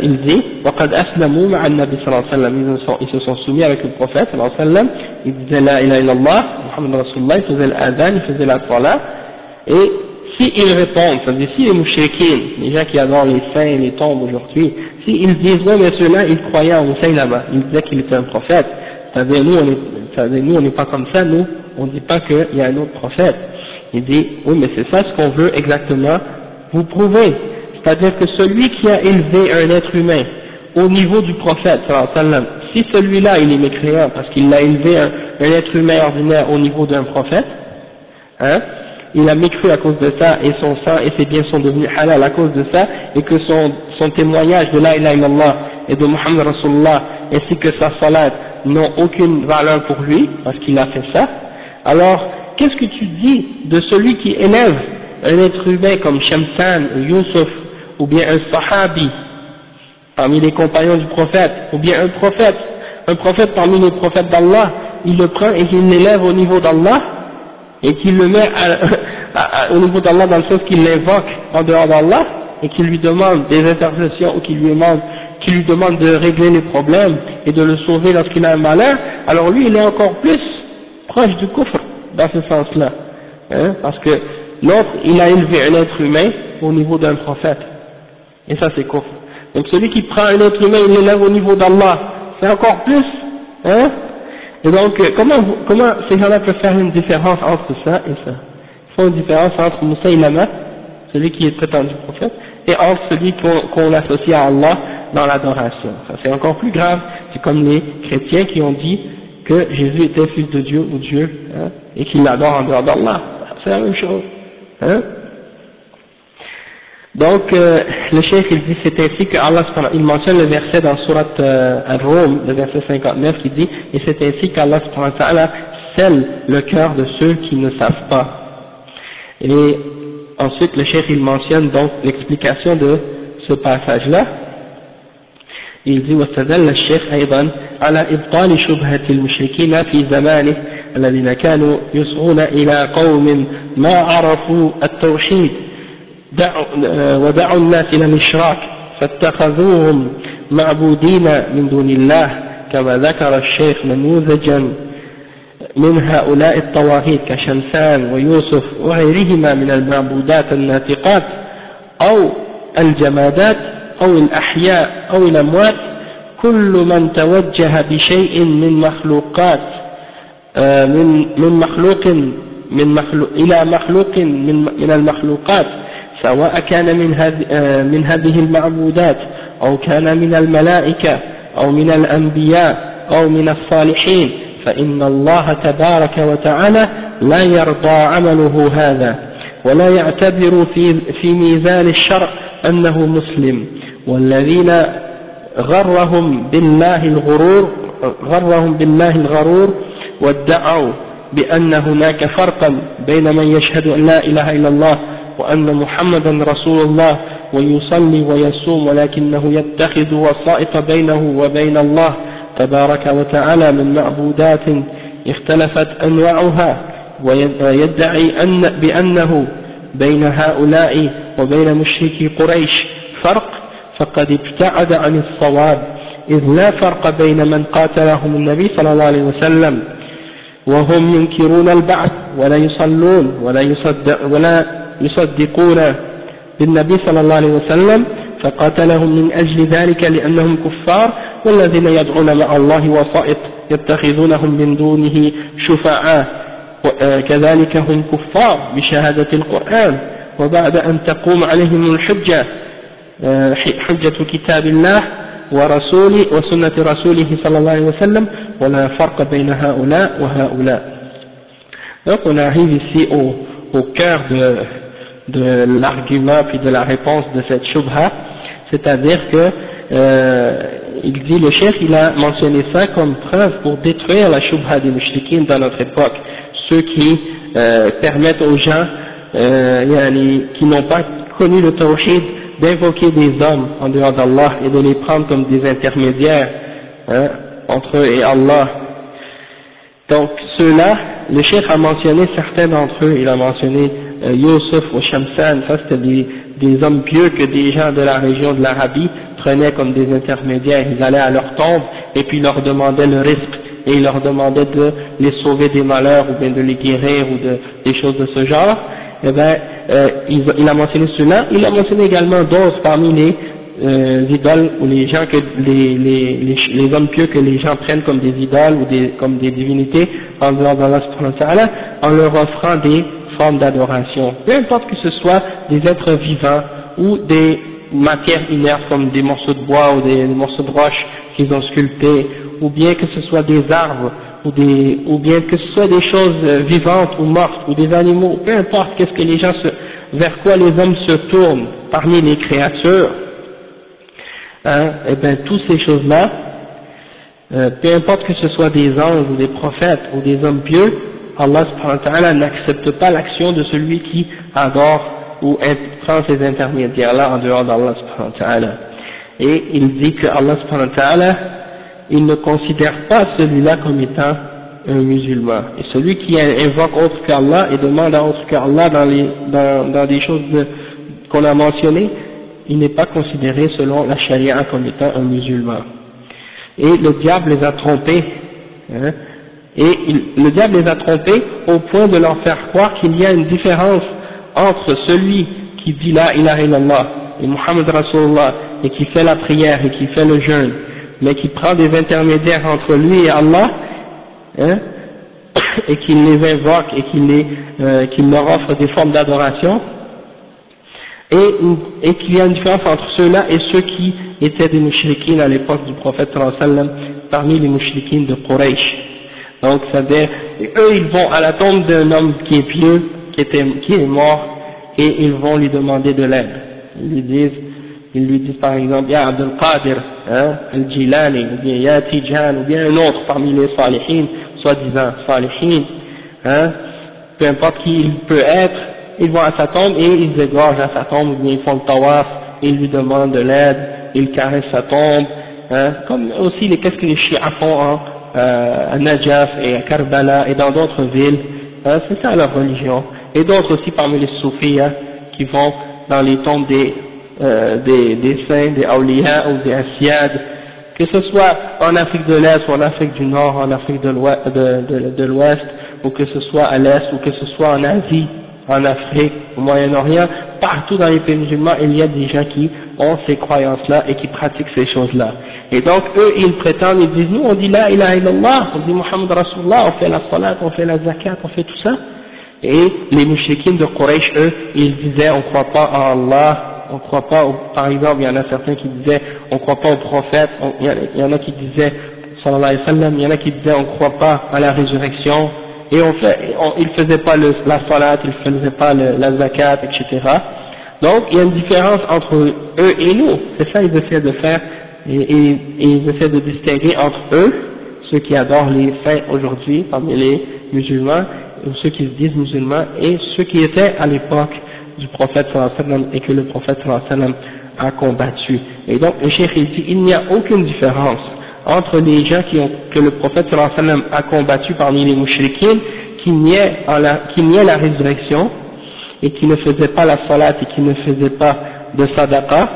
il dit وقد أسلموا مع النبي صلى الله عليه وسلم, ils se sont soumis avec le prophète صلى الله عليه وسلم, ils disaient la ilaha illallah Muhammad Rasulullah, ils faisaient l'adhan, ils faisaient la salat, et si ils répondent, c'est-à-dire si les mouchriquins, les gens qui adorent les saints et les tombes aujourd'hui, si ils disent ouais mais ceux-là ils croyaient en Musaylama, ils disaient qu'il était un prophète, c'est-à-dire nous on n'est pas comme ça, nous on ne dit pas qu'il y a un autre prophète. Il dit oui mais c'est ça ce qu'on veut exactement vous prouvez, c'est-à-dire que celui qui a élevé un être humain au niveau du prophète, si celui-là il est mécréant parce qu'il a élevé un être humain ordinaire au niveau d'un prophète, hein, il a mécru à cause de ça, et son sang et ses biens sont devenus halal à cause de ça, et que son témoignage de la ilaha illallah et de Muhammad Rasulullah ainsi que sa salat n'ont aucune valeur pour lui parce qu'il a fait ça, alors qu'est-ce que tu dis de celui qui élève un être humain comme Shamsan ou Yusuf ou bien un sahabi parmi les compagnons du prophète, ou bien un prophète parmi les prophètes d'Allah, il le prend et qu'il l'élève au niveau d'Allah et qu'il le met au niveau d'Allah dans le sens qu'il l'invoque en dehors d'Allah et qu'il lui demande des intercessions ou qu'il lui demande de régler les problèmes et de le sauver lorsqu'il a un malheur, alors lui il est encore plus proche du kufr dans ce sens-là, hein, parce que l'autre il a élevé un être humain au niveau d'un prophète, et ça c'est kufr. Donc celui qui prend un être humain, il l'élève au niveau d'Allah, c'est encore plus, hein. Et donc comment ces gens-là peuvent faire une différence entre ça et ça? Ils font une différence entre Musaylama, celui qui est prétendu prophète, et entre celui qu'on associe à Allah dans l'adoration. Ça c'est encore plus grave, c'est comme les chrétiens qui ont dit que Jésus était fils de Dieu ou Dieu, hein, et qu'il l'adore en dehors d'Allah. C'est la même chose, hein. Donc, le cheikh il dit, c'est ainsi que Allah, il mentionne le verset dans Surat Al-Rum, le verset 59, qui dit, et c'est ainsi qu'Allah scelle le cœur de ceux qui ne savent pas. Et ensuite, le cheikh il mentionne donc l'explication de ce passage-là. Il dit, واستدل الشيخ أيضا على إبطال شبهة المشركين في زمانه الذين كانوا يصغون إلى قوم ما عرفوا التوحيد ودعوا الناس إلى الإشراك فاتخذوهم معبودين من دون الله، كما ذكر الشيخ نموذجا من هؤلاء الطواغيت كشمسان ويوسف وغيرهما من المعبودات الناطقات أو الجمادات أو الأحياء أو الأموات. كل من توجه بشيء من مخلوقات إلى مخلوق من المخلوقات، سواء كان من هذه المعبودات أو كان من الملائكة أو من الأنبياء أو من الصالحين، فإن الله تبارك وتعالى لا يرضى عمله هذا ولا يعتبر في ميزان الشرع أنه مسلم. والذين غرهم بالله الغرور وادعوا بأن هناك فرقا بين من يشهد أن لا إله إلا الله وأن محمدا رسول الله ويصلي ويصوم ولكنه يتخذ وسائط بينه وبين الله تبارك وتعالى من معبودات اختلفت أنواعها، ويدعي بأنه بين هؤلاء وبين مشركي قريش فرق، فقد ابتعد عن الصواب، إذ لا فرق بين من قاتلهم النبي صلى الله عليه وسلم وهم ينكرون البعث ولا يصلون ولا يصدقون بالنبي صلى الله عليه وسلم فقاتلهم من أجل ذلك لأنهم كفار، والذين يدعون مع الله وسائط يتخذونهم من دونه شفعاء كذلك هم كفار بشهادة القرآن، وبعد أن تقوم عليهم الحجة حجة كتاب الله ورسوله وسنة رسوله صلى الله عليه وسلم ولا فرق بين هؤلاء وهؤلاء. Donc on arrive ici au cœur de l'argument puis de la réponse de cette shubha, c'est-à-dire que il dit, le cheikh il a mentionné ça comme preuve pour détruire la shubha des mushrikines dans notre époque, ceux qui permettent aux gens qui n'ont pas connu le tawhid d'invoquer des hommes en dehors d'Allah et de les prendre comme des intermédiaires, hein, entre eux et Allah. Donc ceux-là, le cheikh a mentionné certains d'entre eux. Il a mentionné Yusuf ou Shamsan. Ça c'était des hommes pieux que des gens de la région de l'Arabie prenaient comme des intermédiaires. Ils allaient à leur tombe et puis leur demandaient le risque, et ils leur demandaient de les sauver des malheurs ou bien de les guérir ou des choses de ce genre. Eh bien, il a mentionné cela. Il a mentionné également d'autres parmi les idoles ou les gens que les hommes pieux que les gens prennent comme des idoles ou comme des divinités en dehors d'Allah subhanahu wa ta'ala, en leur offrant des forme d'adoration, peu importe que ce soit des êtres vivants ou des matières inertes comme des morceaux de bois ou des morceaux de roche qu'ils ont sculptés, ou bien que ce soit des arbres, ou bien que ce soit des choses vivantes ou mortes, ou des animaux, peu importe qu'est-ce que les gens vers quoi les hommes se tournent parmi les créatures, et bien toutes ces choses-là, peu importe que ce soit des anges ou des prophètes ou des hommes pieux, Allah subhanahu wa ta'ala n'accepte pas l'action de celui qui adore ou prend ces intermédiaires-là en dehors d'Allah subhanahu wa ta'ala. Et il dit que Allah subhanahu wa ta'ala, il ne considère pas celui-là comme étant un musulman. Et celui qui invoque autre qu'Allah et demande à autre qu'Allah dans des choses qu'on a mentionnées, il n'est pas considéré selon la charia comme étant un musulman. Et le diable les a trompés, le diable les a trompés au point de leur faire croire qu'il y a une différence entre celui qui dit la ilaha illallah et Muhammad Rasulullah et qui fait la prière et qui fait le jeûne, mais qui prend des intermédiaires entre lui et Allah, et qu'il les invoque et qu'il leur offre des formes d'adoration, et qu'il y a une différence entre ceux-là et ceux qui étaient des mouchriquines à l'époque du prophète sallallahu alayhi wa sallam, parmi les mouchriquines de Quraysh. Donc, c'est-à-dire, eux, ils vont à la tombe d'un homme qui est pieux, qui est mort, et ils vont lui demander de l'aide. Ils lui disent par exemple, Ya Abdul Qadir, Al-Jilani, ou bien Ya Tijan, ou bien un autre parmi les salihin, soi-disant salihin, peu importe qui il peut être, ils vont à sa tombe et ils égorgent à sa tombe, ou bien ils font le tawaf, ils lui demandent de l'aide, ils caressent sa tombe, comme aussi qu'est-ce que les chiites font à Najaf et à Karbala et dans d'autres villes, c'est ça leur religion. Et d'autres aussi parmi les soufis qui vont dans les tombes des saints, des awliya ou des asiyad, que ce soit en Afrique de l'Est ou en Afrique du Nord, en Afrique de l'Ouest, ou que ce soit à l'Est, ou que ce soit en Asie, en Afrique, au Moyen-Orient, partout dans les pays musulmans, il y a des gens qui ont ces croyances-là et qui pratiquent ces choses-là. Et donc, eux, ils prétendent, ils disent, nous, on dit la ilaha illallah, on dit Muhammad Rasulullah, on fait la salat, on fait la zakat, on fait tout ça. Et les mouchriquines de Quraysh, eux, ils disaient, on ne croit pas en Allah, on ne croit pas, par exemple, il y en a certains qui disaient, on ne croit pas au prophète, il y en a qui disaient, sallallahu alayhi wa sallam, il y en a qui disaient, on ne croit pas à la résurrection, et ils ne faisaient pas la salat, ils ne faisaient pas la zakat, etc. Donc, il y a une différence entre eux et nous, c'est ça qu'ils essaient de faire, et ils essaient de distinguer entre eux, ceux qui adorent les saints aujourd'hui, parmi les musulmans, ou ceux qui se disent musulmans, et ceux qui étaient à l'époque du prophète sallallahu alayhi wa sallam et que le prophète sallallahu alayhi wa sallam a combattu. Et donc le cheikh il dit, il n'y a aucune différence entre les gens que le prophète sallallahu alayhi wa sallam a combattu parmi les mouchriquines, qui niaient la résurrection et qui ne faisaient pas la salat et qui ne faisaient pas de sadaqa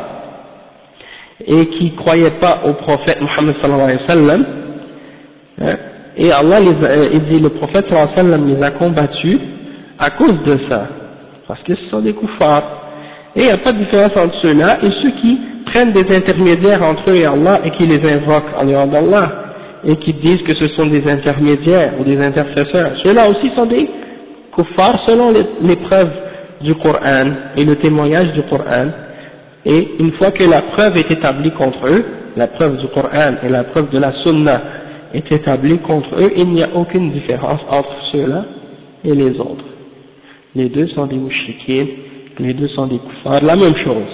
et qui ne croyaient pas au prophète Muhammad sallallahu alayhi wa sallam. Et Allah il dit, le prophète sallallahu alayhi wa sallam les a combattus à cause de ça, parce que ce sont des kuffars. Et il n'y a pas de différence entre ceux-là et ceux qui prennent des intermédiaires entre eux et Allah et qui les invoquent en dehors d'Allah et qui disent que ce sont des intermédiaires ou des intercesseurs. Ceux-là aussi sont des kuffars selon les preuves du Coran et le témoignage du Coran. Et une fois que la preuve est établie contre eux, la preuve du Coran et la preuve de la Sunna est établie contre eux, il n'y a aucune différence entre ceux-là et les autres. Les deux sont des mouchriquins, les deux sont des kuffars, la même chose.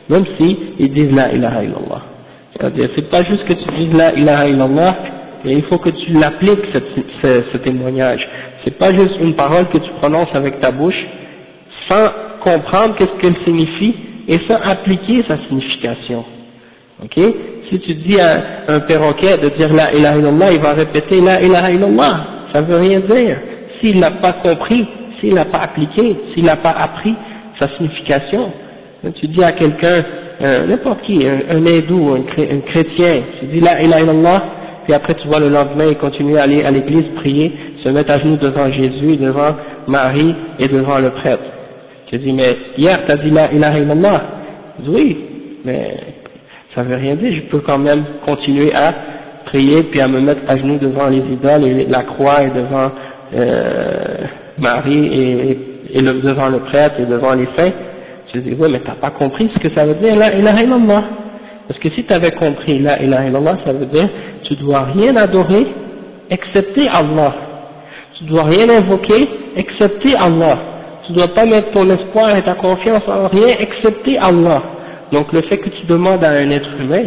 Même si ils disent la ilaha illallah. C'est-à-dire, c'est pas juste que tu dises la ilaha illallah, et il faut que tu l'appliques ce témoignage. C'est pas juste une parole que tu prononces avec ta bouche, sans comprendre qu'est-ce qu'elle signifie, et sans appliquer sa signification. Ok? Si tu dis à un perroquet de dire la ilaha illallah, il va répéter la ilaha illallah. Ça veut rien dire. S'il n'a pas compris, s'il n'a pas appliqué, s'il n'a pas appris sa signification, tu dis à quelqu'un, n'importe qui, un hindou, un chrétien, tu dis la ilaha illallah, puis après tu vois le lendemain, il continue à aller à l'église prier, se mettre à genoux devant Jésus, devant Marie et devant le prêtre. Tu dis, mais hier tu as dit la ilaha illallah. Je dis, oui, mais ça veut rien dire, je peux quand même continuer à prier, puis à me mettre à genoux devant les idoles et la croix et devant Marie devant le prêtre et devant les saints, tu dis, oui, mais t'as pas compris ce que ça veut dire, la ilaha illallah. Parce que si tu avais compris la ilaha illallah, ça veut dire, tu dois rien adorer, excepté Allah. Tu dois rien invoquer, excepté Allah. Tu dois pas mettre ton espoir et ta confiance en rien, excepté Allah. Donc le fait que tu demandes à un être humain,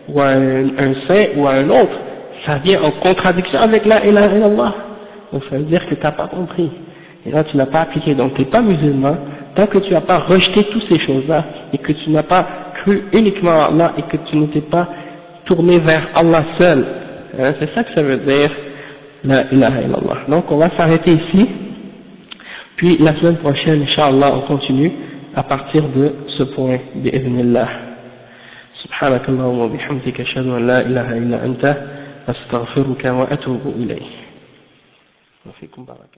ou à un saint, ou à un autre, ça vient en contradiction avec la ilaha illallah. Donc ça veut dire que tu n'as pas compris. Et là tu n'as pas appliqué. Donc tu n'es pas musulman, tant que tu n'as pas rejeté toutes ces choses-là, et que tu n'as pas cru uniquement à Allah, et que tu n'étais pas tourné vers Allah seul. Hein, c'est ça que ça veut dire, la ilaha illallah. Donc on va s'arrêter ici. Puis la semaine prochaine, Inch'Allah, on continue à partir de ce point, bi'idhnillah. سبحانك اللهم وبحمدك أشهد أن لا إله إلا أنت أستغفرك وأتوب إليك وفيكم بارك